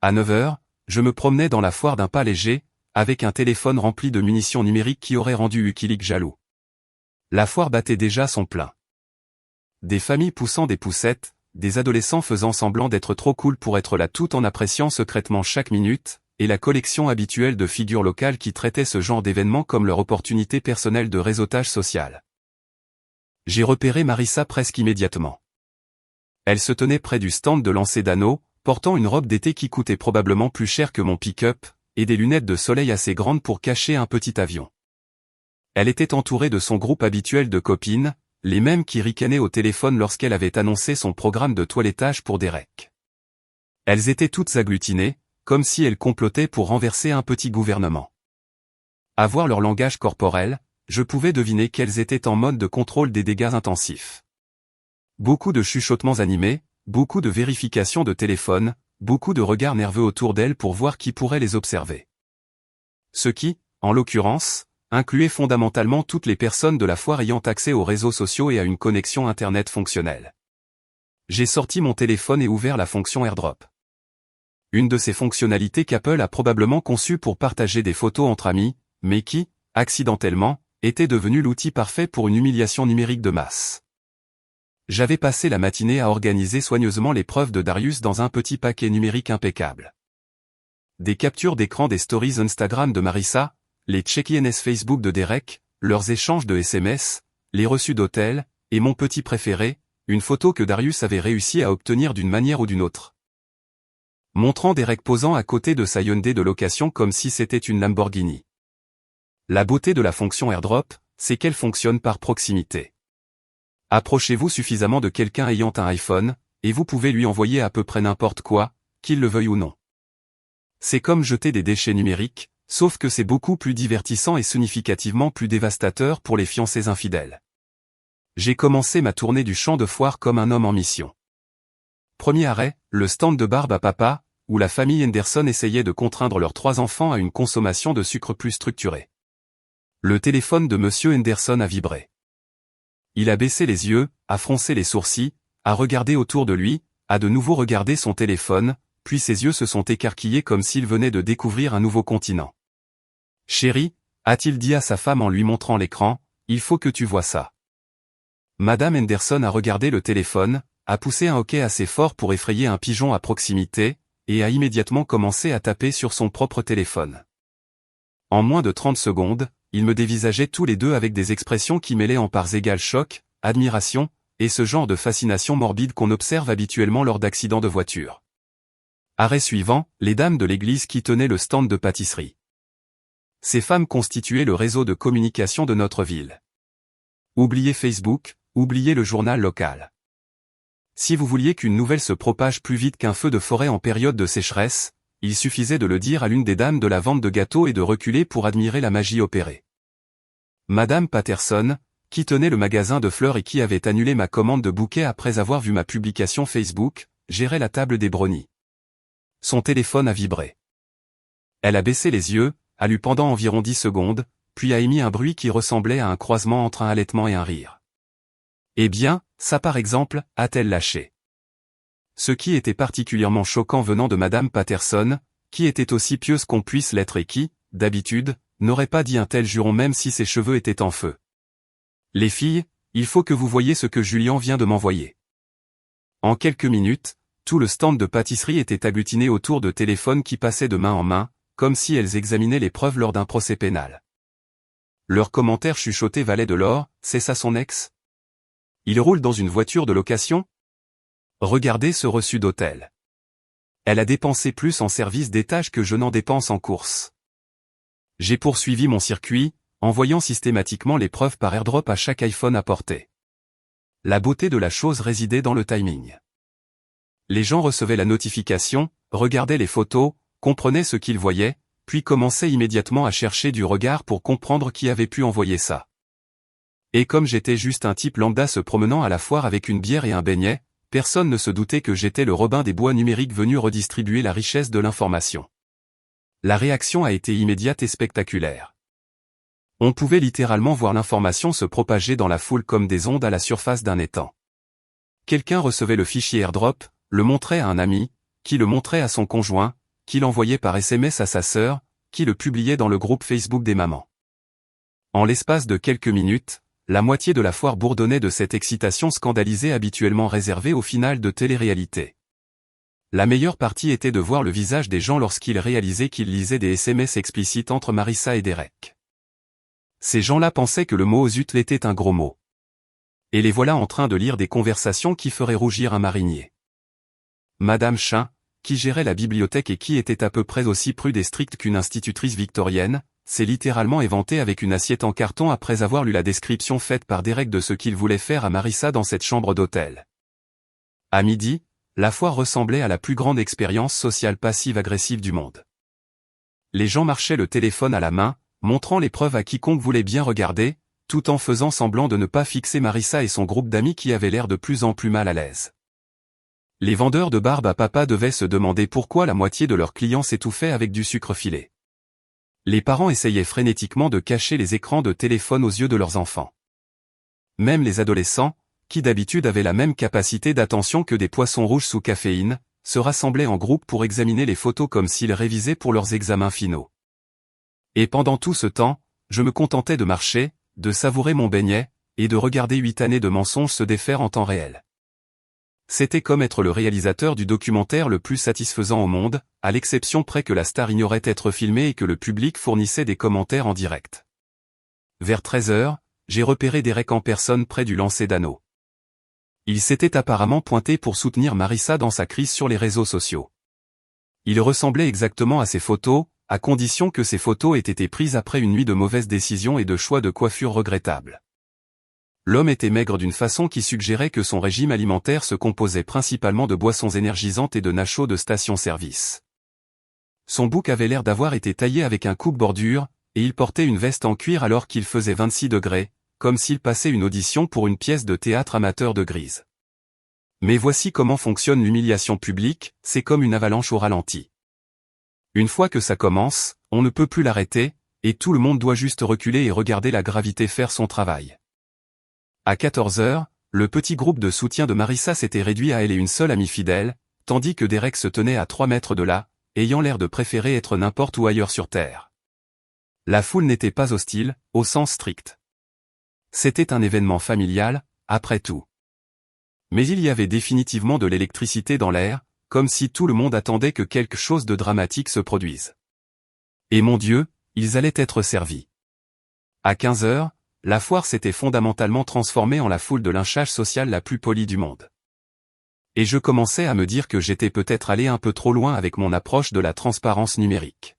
À 9h, je me promenais dans la foire d'un pas léger, avec un téléphone rempli de munitions numériques qui auraient rendu Wikileaks jaloux. La foire battait déjà son plein. Des familles poussant des poussettes, des adolescents faisant semblant d'être trop cool pour être là tout en appréciant secrètement chaque minute, et la collection habituelle de figures locales qui traitaient ce genre d'événements comme leur opportunité personnelle de réseautage social. J'ai repéré Marissa presque immédiatement. Elle se tenait près du stand de lancer d'anneaux, portant une robe d'été qui coûtait probablement plus cher que mon pick-up, et des lunettes de soleil assez grandes pour cacher un petit avion. Elle était entourée de son groupe habituel de copines, les mêmes qui ricanaient au téléphone lorsqu'elle avait annoncé son programme de toilettage pour Derek. Elles étaient toutes agglutinées, comme si elles complotaient pour renverser un petit gouvernement. À voir leur langage corporel, je pouvais deviner qu'elles étaient en mode de contrôle des dégâts intensifs. Beaucoup de chuchotements animés, beaucoup de vérifications de téléphone, beaucoup de regards nerveux autour d'elles pour voir qui pourrait les observer. Ce qui, en l'occurrence, incluait fondamentalement toutes les personnes de la foire ayant accès aux réseaux sociaux et à une connexion Internet fonctionnelle. J'ai sorti mon téléphone et ouvert la fonction AirDrop. Une de ces fonctionnalités qu'Apple a probablement conçues pour partager des photos entre amis, mais qui, accidentellement, était devenue l'outil parfait pour une humiliation numérique de masse. J'avais passé la matinée à organiser soigneusement les preuves de Darius dans un petit paquet numérique impeccable. Des captures d'écran des stories Instagram de Marissa, les check-ins Facebook de Derek, leurs échanges de SMS, les reçus d'hôtel, et mon petit préféré, une photo que Darius avait réussi à obtenir d'une manière ou d'une autre. Montrant Derek posant à côté de sa Hyundai de location comme si c'était une Lamborghini. La beauté de la fonction AirDrop, c'est qu'elle fonctionne par proximité. Approchez-vous suffisamment de quelqu'un ayant un iPhone, et vous pouvez lui envoyer à peu près n'importe quoi, qu'il le veuille ou non. C'est comme jeter des déchets numériques, sauf que c'est beaucoup plus divertissant et significativement plus dévastateur pour les fiancés infidèles. J'ai commencé ma tournée du champ de foire comme un homme en mission. Premier arrêt, le stand de barbe à papa, où la famille Henderson essayait de contraindre leurs 3 enfants à une consommation de sucre plus structurée. Le téléphone de Monsieur Henderson a vibré. Il a baissé les yeux, a froncé les sourcils, a regardé autour de lui, a de nouveau regardé son téléphone, puis ses yeux se sont écarquillés comme s'il venait de découvrir un nouveau continent. « Chérie », a-t-il dit à sa femme en lui montrant l'écran, « il faut que tu vois ça. » Madame Henderson a regardé le téléphone, a poussé un hoquet assez fort pour effrayer un pigeon à proximité, et a immédiatement commencé à taper sur son propre téléphone. En moins de 30 secondes, ils me dévisageaient tous les deux avec des expressions qui mêlaient en parts égales choc, admiration, et ce genre de fascination morbide qu'on observe habituellement lors d'accidents de voiture. Arrêt suivant, les dames de l'église qui tenaient le stand de pâtisserie. Ces femmes constituaient le réseau de communication de notre ville. Oubliez Facebook, oubliez le journal local. Si vous vouliez qu'une nouvelle se propage plus vite qu'un feu de forêt en période de sécheresse, il suffisait de le dire à l'une des dames de la vente de gâteaux et de reculer pour admirer la magie opérée. Madame Patterson, qui tenait le magasin de fleurs et qui avait annulé ma commande de bouquets après avoir vu ma publication Facebook, gérait la table des brownies. Son téléphone a vibré. Elle a baissé les yeux, a lu pendant environ 10 secondes, puis a émis un bruit qui ressemblait à un croisement entre un halètement et un rire. Eh bien, ça par exemple, a-t-elle lâché. Ce qui était particulièrement choquant venant de Madame Patterson, qui était aussi pieuse qu'on puisse l'être et qui, d'habitude, n'aurait pas dit un tel juron même si ses cheveux étaient en feu. Les filles, il faut que vous voyiez ce que Julien vient de m'envoyer. En quelques minutes, tout le stand de pâtisserie était agglutiné autour de téléphones qui passaient de main en main, comme si elles examinaient les preuves lors d'un procès pénal. Leurs commentaires chuchotés valaient de l'or, c'est ça son ex? Il roule dans une voiture de location? Regardez ce reçu d'hôtel. Elle a dépensé plus en service d'étage que je n'en dépense en course. J'ai poursuivi mon circuit, envoyant systématiquement les preuves par airdrop à chaque iPhone apporté. La beauté de la chose résidait dans le timing. Les gens recevaient la notification, regardaient les photos, comprenaient ce qu'ils voyaient, puis commençaient immédiatement à chercher du regard pour comprendre qui avait pu envoyer ça. Et comme j'étais juste un type lambda se promenant à la foire avec une bière et un beignet, personne ne se doutait que j'étais le Robin des Bois numériques venu redistribuer la richesse de l'information. La réaction a été immédiate et spectaculaire. On pouvait littéralement voir l'information se propager dans la foule comme des ondes à la surface d'un étang. Quelqu'un recevait le fichier airdrop, le montrait à un ami, qui le montrait à son conjoint, qui l'envoyait par SMS à sa sœur, qui le publiait dans le groupe Facebook des mamans. En l'espace de quelques minutes, la moitié de la foire bourdonnait de cette excitation scandalisée habituellement réservée aux finales de télé-réalité. La meilleure partie était de voir le visage des gens lorsqu'ils réalisaient qu'ils lisaient des SMS explicites entre Marissa et Derek. Ces gens-là pensaient que le mot zut était un gros mot. Et les voilà en train de lire des conversations qui feraient rougir un marinier. Madame Chin, qui gérait la bibliothèque et qui était à peu près aussi prude et stricte qu'une institutrice victorienne, s'est littéralement éventée avec une assiette en carton après avoir lu la description faite par Derek de ce qu'il voulait faire à Marissa dans cette chambre d'hôtel. À midi, la foire ressemblait à la plus grande expérience sociale passive-agressive du monde. Les gens marchaient le téléphone à la main, montrant les preuves à quiconque voulait bien regarder, tout en faisant semblant de ne pas fixer Marissa et son groupe d'amis qui avaient l'air de plus en plus mal à l'aise. Les vendeurs de barbe à papa devaient se demander pourquoi la moitié de leurs clients s'étouffaient avec du sucre filé. Les parents essayaient frénétiquement de cacher les écrans de téléphone aux yeux de leurs enfants. Même les adolescents, qui d'habitude avaient la même capacité d'attention que des poissons rouges sous caféine, se rassemblaient en groupe pour examiner les photos comme s'ils révisaient pour leurs examens finaux. Et pendant tout ce temps, je me contentais de marcher, de savourer mon beignet, et de regarder 8 années de mensonges se défaire en temps réel. C'était comme être le réalisateur du documentaire le plus satisfaisant au monde, à l'exception près que la star ignorait être filmée et que le public fournissait des commentaires en direct. Vers 13h, j'ai repéré Derek en personne près du lancer d'anneaux. Il s'était apparemment pointé pour soutenir Marissa dans sa crise sur les réseaux sociaux. Il ressemblait exactement à ses photos, à condition que ces photos aient été prises après une nuit de mauvaises décisions et de choix de coiffure regrettables. L'homme était maigre d'une façon qui suggérait que son régime alimentaire se composait principalement de boissons énergisantes et de nachos de station-service. Son bouc avait l'air d'avoir été taillé avec un coupe-bordure, et il portait une veste en cuir alors qu'il faisait 26 degrés, comme s'il passait une audition pour une pièce de théâtre amateur de Grise. Mais voici comment fonctionne l'humiliation publique, c'est comme une avalanche au ralenti. Une fois que ça commence, on ne peut plus l'arrêter, et tout le monde doit juste reculer et regarder la gravité faire son travail. À 14h, le petit groupe de soutien de Marissa s'était réduit à elle et une seule amie fidèle, tandis que Derek se tenait à 3 mètres de là, ayant l'air de préférer être n'importe où ailleurs sur Terre. La foule n'était pas hostile, au sens strict. C'était un événement familial, après tout. Mais il y avait définitivement de l'électricité dans l'air, comme si tout le monde attendait que quelque chose de dramatique se produise. Et mon Dieu, ils allaient être servis. À 15 heures, la foire s'était fondamentalement transformée en la foule de lynchage social la plus polie du monde. Et je commençais à me dire que j'étais peut-être allé un peu trop loin avec mon approche de la transparence numérique.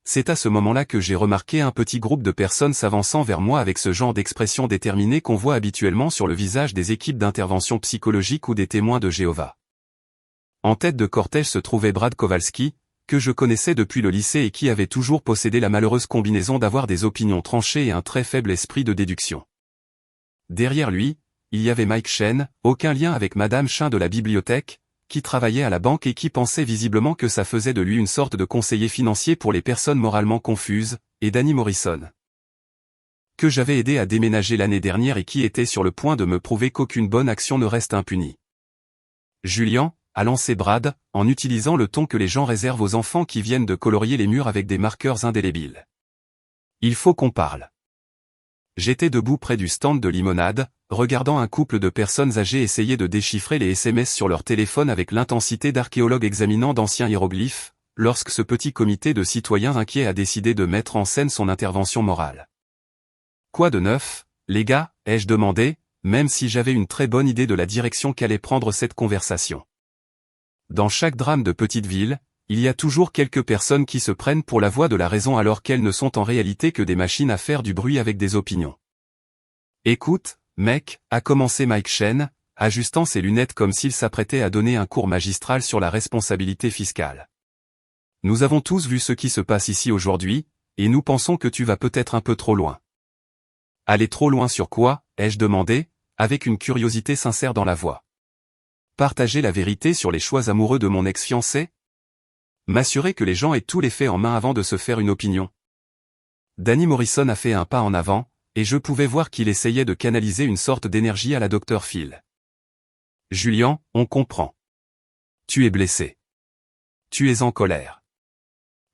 C'est à ce moment-là que j'ai remarqué un petit groupe de personnes s'avançant vers moi avec ce genre d'expression déterminée qu'on voit habituellement sur le visage des équipes d'intervention psychologique ou des témoins de Jéhovah. En tête de cortège se trouvait Brad Kowalski, que je connaissais depuis le lycée et qui avait toujours possédé la malheureuse combinaison d'avoir des opinions tranchées et un très faible esprit de déduction. Derrière lui, il y avait Mike Chen, aucun lien avec Madame Chen de la bibliothèque, qui travaillait à la banque et qui pensait visiblement que ça faisait de lui une sorte de conseiller financier pour les personnes moralement confuses, et Danny Morrison, que j'avais aidé à déménager l'année dernière et qui était sur le point de me prouver qu'aucune bonne action ne reste impunie. Julian a lancé Brad, en utilisant le ton que les gens réservent aux enfants qui viennent de colorier les murs avec des marqueurs indélébiles. Il faut qu'on parle. J'étais debout près du stand de limonade, regardant un couple de personnes âgées essayer de déchiffrer les SMS sur leur téléphone avec l'intensité d'archéologues examinant d'anciens hiéroglyphes, lorsque ce petit comité de citoyens inquiets a décidé de mettre en scène son intervention morale. « Quoi de neuf, les gars ?» ai-je demandé, même si j'avais une très bonne idée de la direction qu'allait prendre cette conversation. Dans chaque drame de petite ville, il y a toujours quelques personnes qui se prennent pour la voix de la raison alors qu'elles ne sont en réalité que des machines à faire du bruit avec des opinions. « Écoute, mec », a commencé Mike Chen, ajustant ses lunettes comme s'il s'apprêtait à donner un cours magistral sur la responsabilité fiscale. « Nous avons tous vu ce qui se passe ici aujourd'hui, et nous pensons que tu vas peut-être un peu trop loin. » « Aller trop loin sur quoi ?» ai-je demandé, avec une curiosité sincère dans la voix. Partager la vérité sur les choix amoureux de mon ex-fiancé ? M'assurer que les gens aient tous les faits en main avant de se faire une opinion. Danny Morrison a fait un pas en avant, et je pouvais voir qu'il essayait de canaliser une sorte d'énergie à la Dr. Phil. Julian, on comprend. Tu es blessé. Tu es en colère.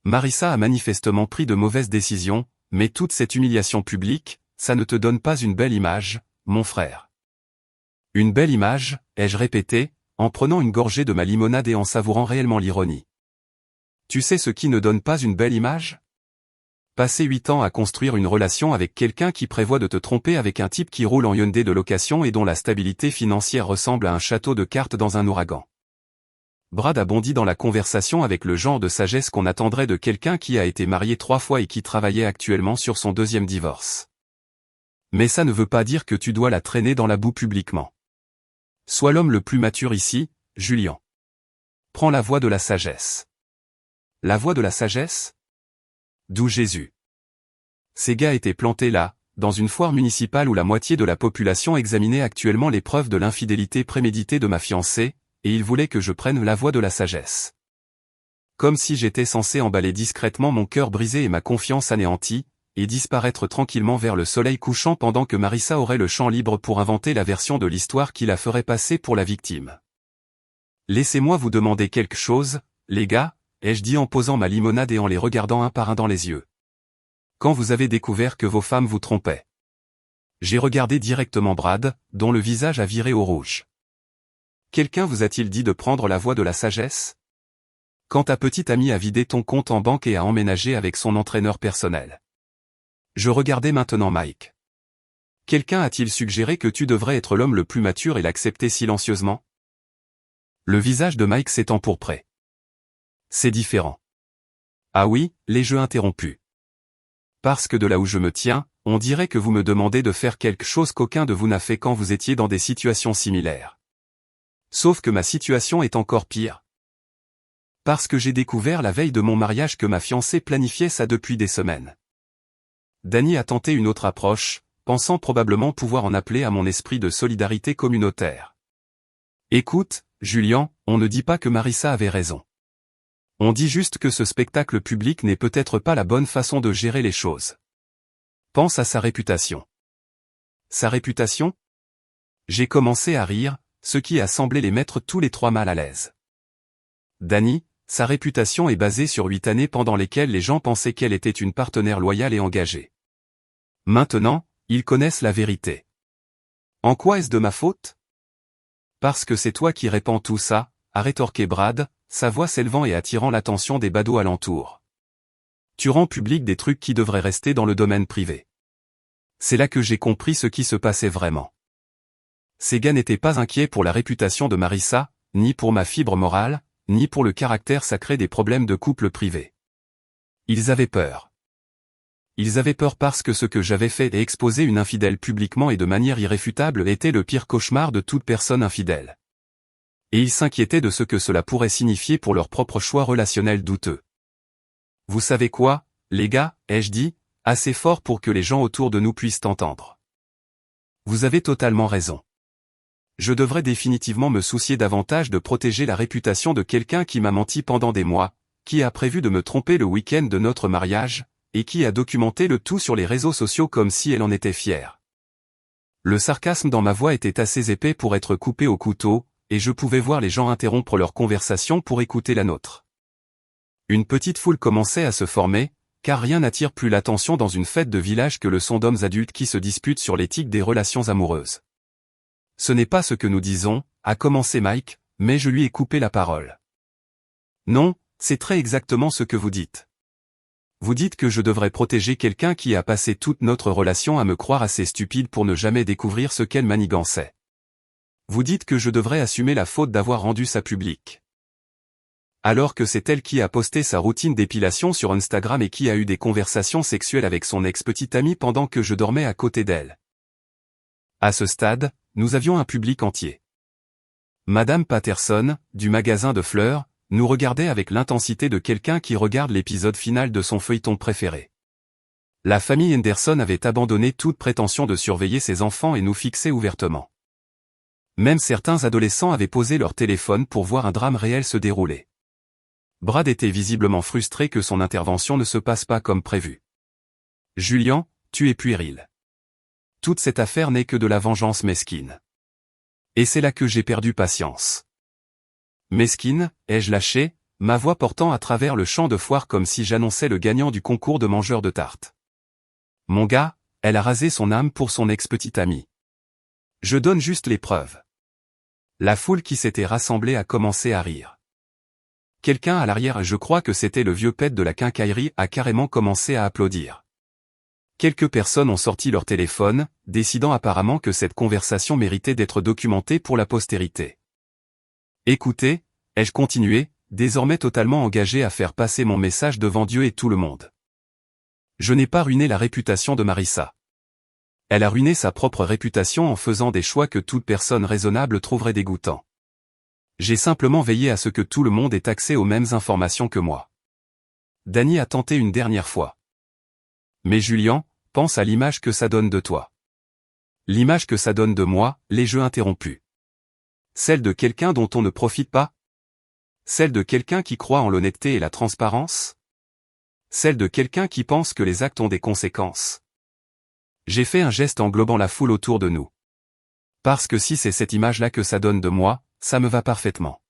Marissa a manifestement pris de mauvaises décisions, mais toute cette humiliation publique, ça ne te donne pas une belle image, mon frère. Une belle image, ai-je répété, en prenant une gorgée de ma limonade et en savourant réellement l'ironie. Tu sais ce qui ne donne pas une belle image ? Passer 8 ans à construire une relation avec quelqu'un qui prévoit de te tromper avec un type qui roule en Hyundai de location et dont la stabilité financière ressemble à un château de cartes dans un ouragan. Brad a bondi dans la conversation avec le genre de sagesse qu'on attendrait de quelqu'un qui a été marié 3 fois et qui travaillait actuellement sur son 2e divorce. Mais ça ne veut pas dire que tu dois la traîner dans la boue publiquement. Sois l'homme le plus mature ici, Julian. Prends la voie de la sagesse. La voie de la sagesse ? D'où Jésus. Ces gars étaient plantés là, dans une foire municipale où la moitié de la population examinait actuellement les preuves de l'infidélité préméditée de ma fiancée, et ils voulaient que je prenne la voie de la sagesse. Comme si j'étais censé emballer discrètement mon cœur brisé et ma confiance anéantie, et disparaître tranquillement vers le soleil couchant pendant que Marissa aurait le champ libre pour inventer la version de l'histoire qui la ferait passer pour la victime. Laissez-moi vous demander quelque chose, les gars, ai-je dit en posant ma limonade et en les regardant un par un dans les yeux. Quand vous avez découvert que vos femmes vous trompaient. J'ai regardé directement Brad, dont le visage a viré au rouge. Quelqu'un vous a-t-il dit de prendre la voie de la sagesse ? Quand ta petite amie a vidé ton compte en banque et a emménagé avec son entraîneur personnel. Je regardais maintenant Mike. Quelqu'un a-t-il suggéré que tu devrais être l'homme le plus mature et l'accepter silencieusement ? Le visage de Mike s'est empourpré. C'est différent. Ah oui, les jeux interrompus. Parce que de là où je me tiens, on dirait que vous me demandez de faire quelque chose qu'aucun de vous n'a fait quand vous étiez dans des situations similaires. Sauf que ma situation est encore pire. Parce que j'ai découvert la veille de mon mariage que ma fiancée planifiait ça depuis des semaines. Danny a tenté une autre approche, pensant probablement pouvoir en appeler à mon esprit de solidarité communautaire. Écoute, Julian, on ne dit pas que Marissa avait raison. On dit juste que ce spectacle public n'est peut-être pas la bonne façon de gérer les choses. Pense à sa réputation. Sa réputation ? J'ai commencé à rire, ce qui a semblé les mettre tous les 3 mal à l'aise. Danny, sa réputation est basée sur 8 années pendant lesquelles les gens pensaient qu'elle était une partenaire loyale et engagée. Maintenant, ils connaissent la vérité. En quoi est-ce de ma faute? Parce que c'est toi qui répands tout ça, a rétorqué Brad, sa voix s'élevant et attirant l'attention des badauds alentour. Tu rends public des trucs qui devraient rester dans le domaine privé. C'est là que j'ai compris ce qui se passait vraiment. Ces gars n'étaient pas inquiets pour la réputation de Marissa, ni pour ma fibre morale, ni pour le caractère sacré des problèmes de couple privé. Ils avaient peur. Ils avaient peur parce que ce que j'avais fait et exposer une infidèle publiquement et de manière irréfutable était le pire cauchemar de toute personne infidèle. Et ils s'inquiétaient de ce que cela pourrait signifier pour leur propre choix relationnel douteux. Vous savez quoi, les gars, ai-je dit, assez fort pour que les gens autour de nous puissent entendre. Vous avez totalement raison. Je devrais définitivement me soucier davantage de protéger la réputation de quelqu'un qui m'a menti pendant des mois, qui a prévu de me tromper le week-end de notre mariage, et qui a documenté le tout sur les réseaux sociaux comme si elle en était fière. Le sarcasme dans ma voix était assez épais pour être coupé au couteau, et je pouvais voir les gens interrompre leur conversation pour écouter la nôtre. Une petite foule commençait à se former, car rien n'attire plus l'attention dans une fête de village que le son d'hommes adultes qui se disputent sur l'éthique des relations amoureuses. Ce n'est pas ce que nous disons, a commencé Mike, mais je lui ai coupé la parole. Non, c'est très exactement ce que vous dites. Vous dites que je devrais protéger quelqu'un qui a passé toute notre relation à me croire assez stupide pour ne jamais découvrir ce qu'elle manigançait. Vous dites que je devrais assumer la faute d'avoir rendu ça public. Alors que c'est elle qui a posté sa routine d'épilation sur Instagram et qui a eu des conversations sexuelles avec son ex-petite amie pendant que je dormais à côté d'elle. À ce stade, nous avions un public entier. Madame Patterson, du magasin de fleurs, nous regardait avec l'intensité de quelqu'un qui regarde l'épisode final de son feuilleton préféré. La famille Henderson avait abandonné toute prétention de surveiller ses enfants et nous fixait ouvertement. Même certains adolescents avaient posé leur téléphone pour voir un drame réel se dérouler. Brad était visiblement frustré que son intervention ne se passe pas comme prévu. « Julian, tu es puéril. Toute cette affaire n'est que de la vengeance mesquine. Et c'est là que j'ai perdu patience. » Mesquine, ai-je lâché, ma voix portant à travers le champ de foire comme si j'annonçais le gagnant du concours de mangeur de tartes. Mon gars, elle a rasé son âme pour son ex-petite amie. Je donne juste les preuves. La foule qui s'était rassemblée a commencé à rire. Quelqu'un à l'arrière, je crois que c'était le vieux pet de la quincaillerie, a carrément commencé à applaudir. Quelques personnes ont sorti leur téléphone, décidant apparemment que cette conversation méritait d'être documentée pour la postérité. Écoutez, ai-je continué, désormais totalement engagé à faire passer mon message devant Dieu et tout le monde. Je n'ai pas ruiné la réputation de Marissa. Elle a ruiné sa propre réputation en faisant des choix que toute personne raisonnable trouverait dégoûtants. J'ai simplement veillé à ce que tout le monde ait accès aux mêmes informations que moi. Danny a tenté une dernière fois. Mais Julian, pense à l'image que ça donne de toi. L'image que ça donne de moi, les jeux interrompus. Celle de quelqu'un dont on ne profite pas? Celle de quelqu'un qui croit en l'honnêteté et la transparence? Celle de quelqu'un qui pense que les actes ont des conséquences? J'ai fait un geste englobant la foule autour de nous. Parce que si c'est cette image-là que ça donne de moi, ça me va parfaitement.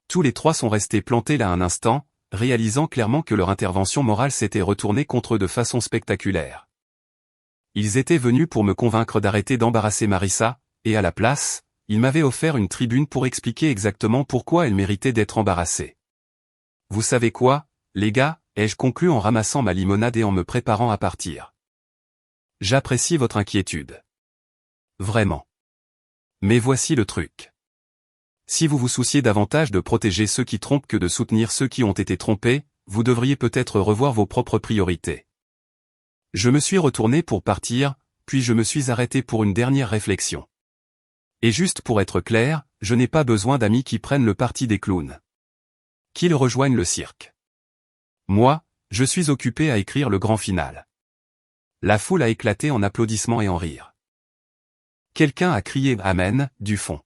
Tous les trois sont restés plantés là un instant, réalisant clairement que leur intervention morale s'était retournée contre eux de façon spectaculaire. Ils étaient venus pour me convaincre d'arrêter d'embarrasser Marissa, et à la place, ils m'avaient offert une tribune pour expliquer exactement pourquoi elle méritait d'être embarrassée. Vous savez quoi, les gars, ai-je conclu en ramassant ma limonade et en me préparant à partir. J'apprécie votre inquiétude. Vraiment. Mais voici le truc. Si vous vous souciez davantage de protéger ceux qui trompent que de soutenir ceux qui ont été trompés, vous devriez peut-être revoir vos propres priorités. Je me suis retourné pour partir, puis je me suis arrêté pour une dernière réflexion. Et juste pour être clair, je n'ai pas besoin d'amis qui prennent le parti des clowns. Qu'ils rejoignent le cirque. Moi, je suis occupé à écrire le grand final. La foule a éclaté en applaudissements et en rires. Quelqu'un a crié « Amen » du fond.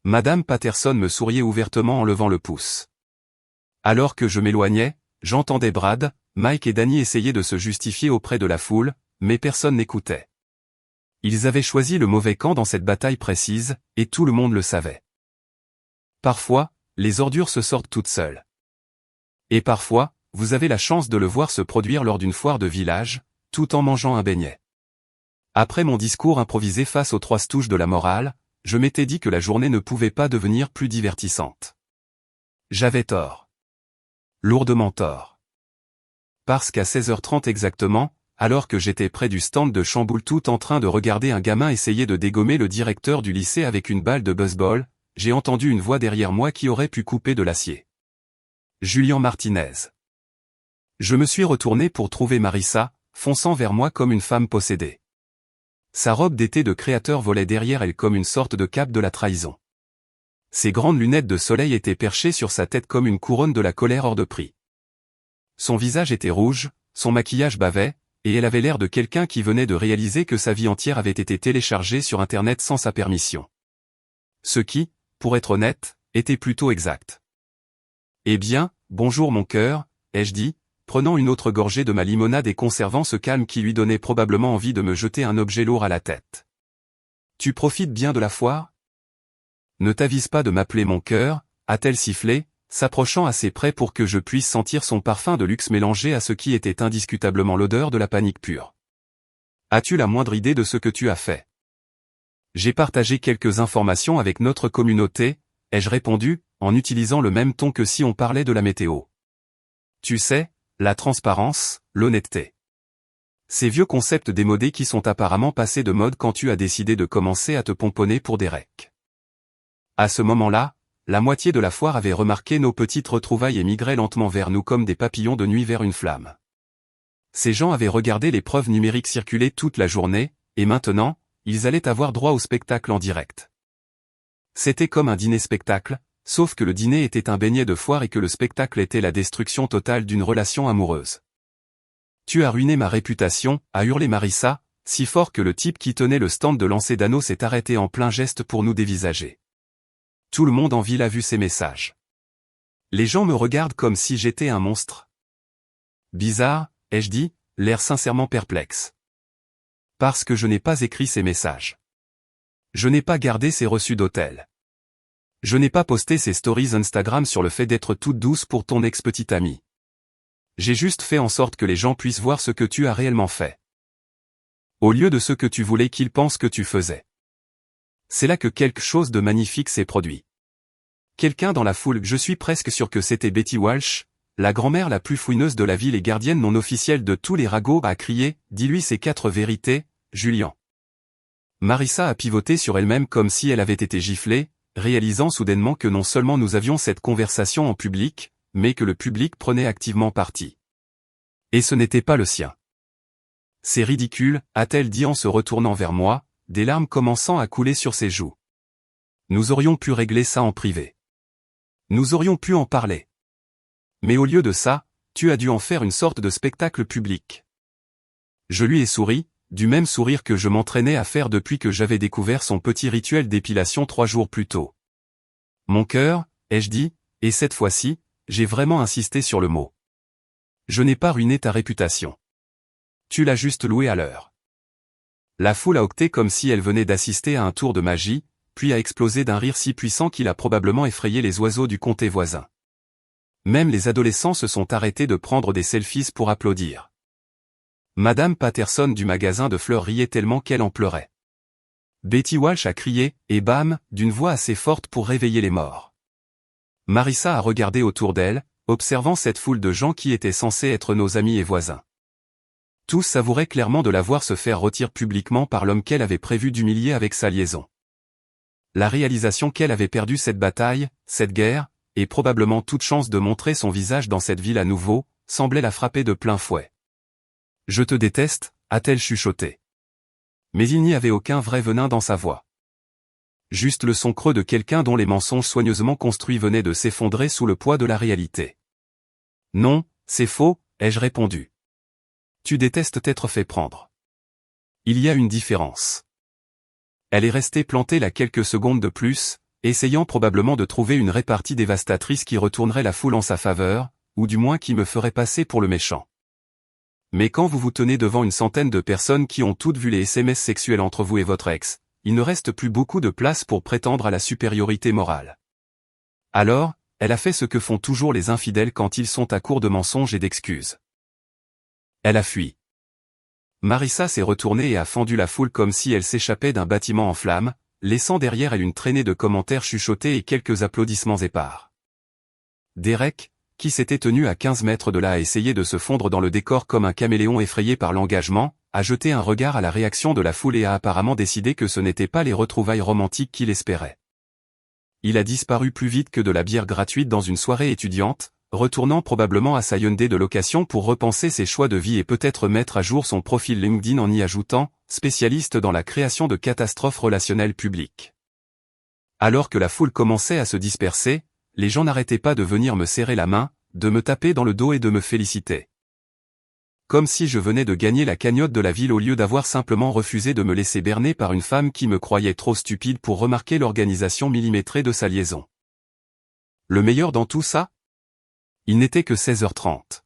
Madame Patterson me souriait ouvertement en levant le pouce. Alors que je m'éloignais, j'entendais Brad, Mike et Danny essayer de se justifier auprès de la foule, mais personne n'écoutait. Ils avaient choisi le mauvais camp dans cette bataille précise, et tout le monde le savait. Parfois, les ordures se sortent toutes seules. Et parfois, vous avez la chance de le voir se produire lors d'une foire de village, tout en mangeant un beignet. Après mon discours improvisé face aux 3 stooges de la morale, je m'étais dit que la journée ne pouvait pas devenir plus divertissante. J'avais tort. Lourdement tort. Parce qu'à 16h30 exactement, alors que j'étais près du stand de Chamboule tout en train de regarder un gamin essayer de dégommer le directeur du lycée avec une balle de baseball, j'ai entendu une voix derrière moi qui aurait pu couper de l'acier. Julian Martinez. Je me suis retourné pour trouver Marissa, fonçant vers moi comme une femme possédée. Sa robe d'été de créateur volait derrière elle comme une sorte de cape de la trahison. Ses grandes lunettes de soleil étaient perchées sur sa tête comme une couronne de la colère hors de prix. Son visage était rouge, son maquillage bavait, et elle avait l'air de quelqu'un qui venait de réaliser que sa vie entière avait été téléchargée sur Internet sans sa permission. Ce qui, pour être honnête, était plutôt exact. « Eh bien, bonjour mon cœur », ai-je dit, prenant une autre gorgée de ma limonade et conservant ce calme qui lui donnait probablement envie de me jeter un objet lourd à la tête. « Tu profites bien de la foire ? Ne t'avise pas de m'appeler mon cœur », a-t-elle sifflé, s'approchant assez près pour que je puisse sentir son parfum de luxe mélangé à ce qui était indiscutablement l'odeur de la panique pure. « As-tu la moindre idée de ce que tu as fait ? » J'ai partagé quelques informations avec notre communauté, ai-je répondu, en utilisant le même ton que si on parlait de la météo. Tu sais, la transparence, l'honnêteté. Ces vieux concepts démodés qui sont apparemment passés de mode quand tu as décidé de commencer à te pomponner pour des recs. À ce moment-là, la moitié de la foire avait remarqué nos petites retrouvailles et migrait lentement vers nous comme des papillons de nuit vers une flamme. Ces gens avaient regardé les preuves numériques circuler toute la journée, et maintenant, ils allaient avoir droit au spectacle en direct. C'était comme un dîner-spectacle, sauf que le dîner était un beignet de foire et que le spectacle était la destruction totale d'une relation amoureuse. « Tu as ruiné ma réputation », a hurlé Marissa, si fort que le type qui tenait le stand de lancer d'anneaux s'est arrêté en plein geste pour nous dévisager. Tout le monde en ville a vu ces messages. Les gens me regardent comme si j'étais un monstre. Bizarre, ai-je dit, l'air sincèrement perplexe. Parce que je n'ai pas écrit ces messages. Je n'ai pas gardé ces reçus d'hôtel. Je n'ai pas posté ces stories Instagram sur le fait d'être toute douce pour ton ex-petite amie. J'ai juste fait en sorte que les gens puissent voir ce que tu as réellement fait. Au lieu de ce que tu voulais qu'ils pensent que tu faisais. C'est là que quelque chose de magnifique s'est produit. Quelqu'un dans la foule, je suis presque sûr que c'était Betty Walsh, la grand-mère la plus fouineuse de la ville et gardienne non officielle de tous les ragots, a crié, dis-lui ces 4 vérités, Julian. Marissa a pivoté sur elle-même comme si elle avait été giflée, réalisant soudainement que non seulement nous avions cette conversation en public, mais que le public prenait activement parti. Et ce n'était pas le sien. C'est ridicule, a-t-elle dit en se retournant vers moi, des larmes commençant à couler sur ses joues. Nous aurions pu régler ça en privé. Nous aurions pu en parler. Mais au lieu de ça, tu as dû en faire une sorte de spectacle public. Je lui ai souri, du même sourire que je m'entraînais à faire depuis que j'avais découvert son petit rituel d'épilation 3 jours plus tôt. Mon cœur, ai-je dit, et cette fois-ci, j'ai vraiment insisté sur le mot. Je n'ai pas ruiné ta réputation. Tu l'as juste louée à l'heure. La foule a octé comme si elle venait d'assister à un tour de magie, puis a explosé d'un rire si puissant qu'il a probablement effrayé les oiseaux du comté voisin. Même les adolescents se sont arrêtés de prendre des selfies pour applaudir. Madame Patterson du magasin de fleurs riait tellement qu'elle en pleurait. Betty Walsh a crié, et bam, d'une voix assez forte pour réveiller les morts. Marissa a regardé autour d'elle, observant cette foule de gens qui étaient censés être nos amis et voisins. Tous savouraient clairement de la voir se faire rôtir publiquement par l'homme qu'elle avait prévu d'humilier avec sa liaison. La réalisation qu'elle avait perdu cette bataille, cette guerre, et probablement toute chance de montrer son visage dans cette ville à nouveau, semblait la frapper de plein fouet. « Je te déteste », a-t-elle chuchoté. Mais il n'y avait aucun vrai venin dans sa voix. Juste le son creux de quelqu'un dont les mensonges soigneusement construits venaient de s'effondrer sous le poids de la réalité. « Non, c'est faux », ai-je répondu. Tu détestes t'être fait prendre. Il y a une différence. Elle est restée plantée là quelques secondes de plus, essayant probablement de trouver une répartie dévastatrice qui retournerait la foule en sa faveur, ou du moins qui me ferait passer pour le méchant. Mais quand vous vous tenez devant une centaine de personnes qui ont toutes vu les SMS sexuels entre vous et votre ex, il ne reste plus beaucoup de place pour prétendre à la supériorité morale. Alors, elle a fait ce que font toujours les infidèles quand ils sont à court de mensonges et d'excuses. Elle a fui. Marissa s'est retournée et a fendu la foule comme si elle s'échappait d'un bâtiment en flammes, laissant derrière elle une traînée de commentaires chuchotés et quelques applaudissements épars. Derek, qui s'était tenu à 15 mètres de là à essayer de se fondre dans le décor comme un caméléon effrayé par l'engagement, a jeté un regard à la réaction de la foule et a apparemment décidé que ce n'étaient pas les retrouvailles romantiques qu'il espérait. Il a disparu plus vite que de la bière gratuite dans une soirée étudiante, retournant probablement à sa Hyundai de location pour repenser ses choix de vie et peut-être mettre à jour son profil LinkedIn en y ajoutant « spécialiste dans la création de catastrophes relationnelles publiques ». Alors que la foule commençait à se disperser, les gens n'arrêtaient pas de venir me serrer la main, de me taper dans le dos et de me féliciter. Comme si je venais de gagner la cagnotte de la ville au lieu d'avoir simplement refusé de me laisser berner par une femme qui me croyait trop stupide pour remarquer l'organisation millimétrée de sa liaison. Le meilleur dans tout ça ? Il n'était que 16h30.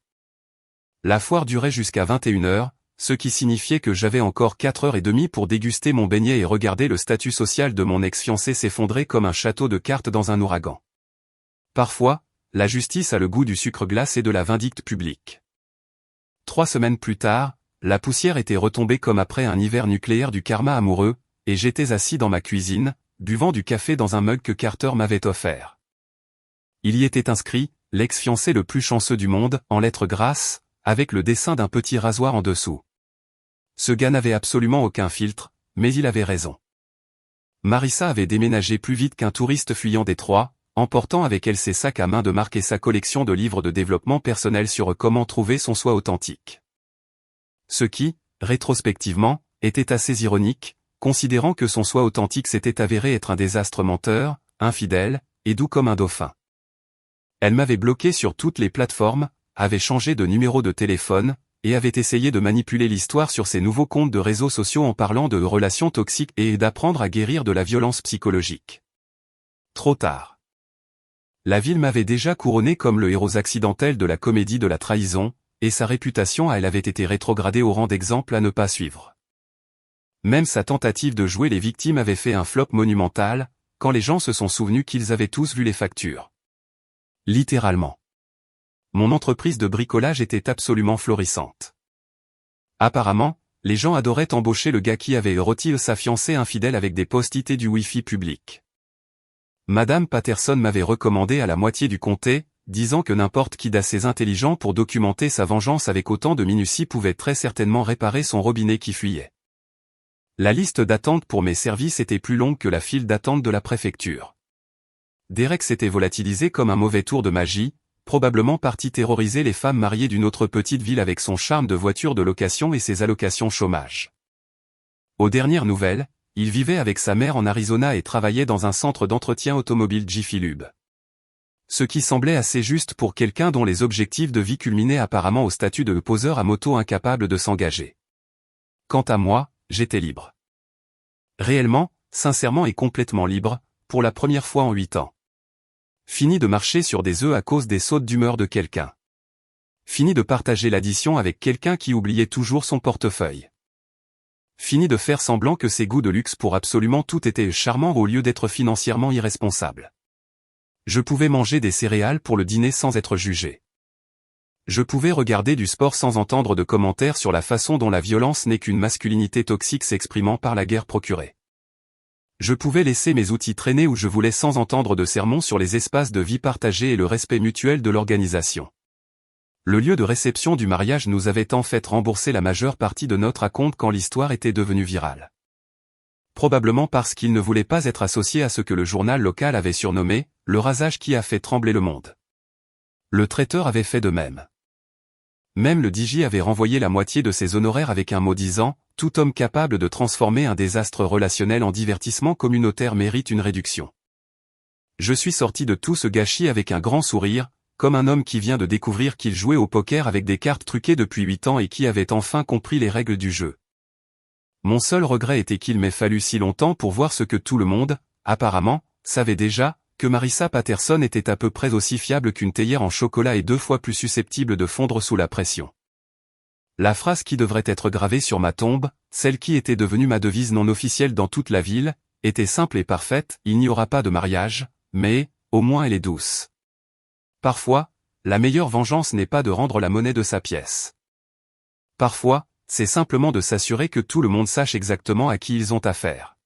La foire durait jusqu'à 21h, ce qui signifiait que j'avais encore 4h30 pour déguster mon beignet et regarder le statut social de mon ex-fiancé s'effondrer comme un château de cartes dans un ouragan. Parfois, la justice a le goût du sucre glace et de la vindicte publique. 3 semaines plus tard, la poussière était retombée comme après un hiver nucléaire du karma amoureux, et j'étais assis dans ma cuisine, buvant du café dans un mug que Carter m'avait offert. Il y était inscrit « L'ex-fiancé le plus chanceux du monde » en lettres grasses, avec le dessin d'un petit rasoir en dessous. Ce gars n'avait absolument aucun filtre, mais il avait raison. Marissa avait déménagé plus vite qu'un touriste fuyant Détroit, emportant avec elle ses sacs à main de marque et sa collection de livres de développement personnel sur comment trouver son soi authentique. Ce qui, rétrospectivement, était assez ironique, considérant que son soi authentique s'était avéré être un désastre menteur, infidèle, et doux comme un dauphin. Elle m'avait bloqué sur toutes les plateformes, avait changé de numéro de téléphone, et avait essayé de manipuler l'histoire sur ses nouveaux comptes de réseaux sociaux en parlant de relations toxiques et d'apprendre à guérir de la violence psychologique. Trop tard. La ville m'avait déjà couronné comme le héros accidentel de la comédie de la trahison, et sa réputation à elle avait été rétrogradée au rang d'exemple à ne pas suivre. Même sa tentative de jouer les victimes avait fait un flop monumental, quand les gens se sont souvenus qu'ils avaient tous vu les factures. Littéralement. Mon entreprise de bricolage était absolument florissante. Apparemment, les gens adoraient embaucher le gars qui avait rôti sa fiancée infidèle avec des post-it et du Wi-Fi public. Madame Patterson m'avait recommandé à la moitié du comté, disant que n'importe qui d'assez intelligent pour documenter sa vengeance avec autant de minutie pouvait très certainement réparer son robinet qui fuyait. La liste d'attente pour mes services était plus longue que la file d'attente de la préfecture. Derek s'était volatilisé comme un mauvais tour de magie, probablement parti terroriser les femmes mariées d'une autre petite ville avec son charme de voiture de location et ses allocations chômage. Aux dernières nouvelles, il vivait avec sa mère en Arizona et travaillait dans un centre d'entretien automobile Jiffy Lube. Ce qui semblait assez juste pour quelqu'un dont les objectifs de vie culminaient apparemment au statut de poseur à moto incapable de s'engager. Quant à moi, j'étais libre. Réellement, sincèrement et complètement libre, pour la première fois en 8 ans. Fini de marcher sur des œufs à cause des sautes d'humeur de quelqu'un. Fini de partager l'addition avec quelqu'un qui oubliait toujours son portefeuille. Fini de faire semblant que ses goûts de luxe pour absolument tout étaient charmants au lieu d'être financièrement irresponsables. Je pouvais manger des céréales pour le dîner sans être jugé. Je pouvais regarder du sport sans entendre de commentaires sur la façon dont la violence n'est qu'une masculinité toxique s'exprimant par la guerre procurée. Je pouvais laisser mes outils traîner où je voulais sans entendre de sermons sur les espaces de vie partagés et le respect mutuel de l'organisation. Le lieu de réception du mariage nous avait en fait remboursé la majeure partie de notre acompte quand l'histoire était devenue virale. Probablement parce qu'il ne voulait pas être associé à ce que le journal local avait surnommé « le rasage qui a fait trembler le monde ». Le traiteur avait fait de même. Même le DJ avait renvoyé la moitié de ses honoraires avec un mot disant « Tout homme capable de transformer un désastre relationnel en divertissement communautaire mérite une réduction ». Je suis sorti de tout ce gâchis avec un grand sourire, comme un homme qui vient de découvrir qu'il jouait au poker avec des cartes truquées depuis 8 ans et qui avait enfin compris les règles du jeu. Mon seul regret était qu'il m'ait fallu si longtemps pour voir ce que tout le monde, apparemment, savait déjà, que Marissa Patterson était à peu près aussi fiable qu'une théière en chocolat et 2 fois plus susceptible de fondre sous la pression. La phrase qui devrait être gravée sur ma tombe, celle qui était devenue ma devise non officielle dans toute la ville, était simple et parfaite, il n'y aura pas de mariage, mais, au moins elle est douce. Parfois, la meilleure vengeance n'est pas de rendre la monnaie de sa pièce. Parfois, c'est simplement de s'assurer que tout le monde sache exactement à qui ils ont affaire.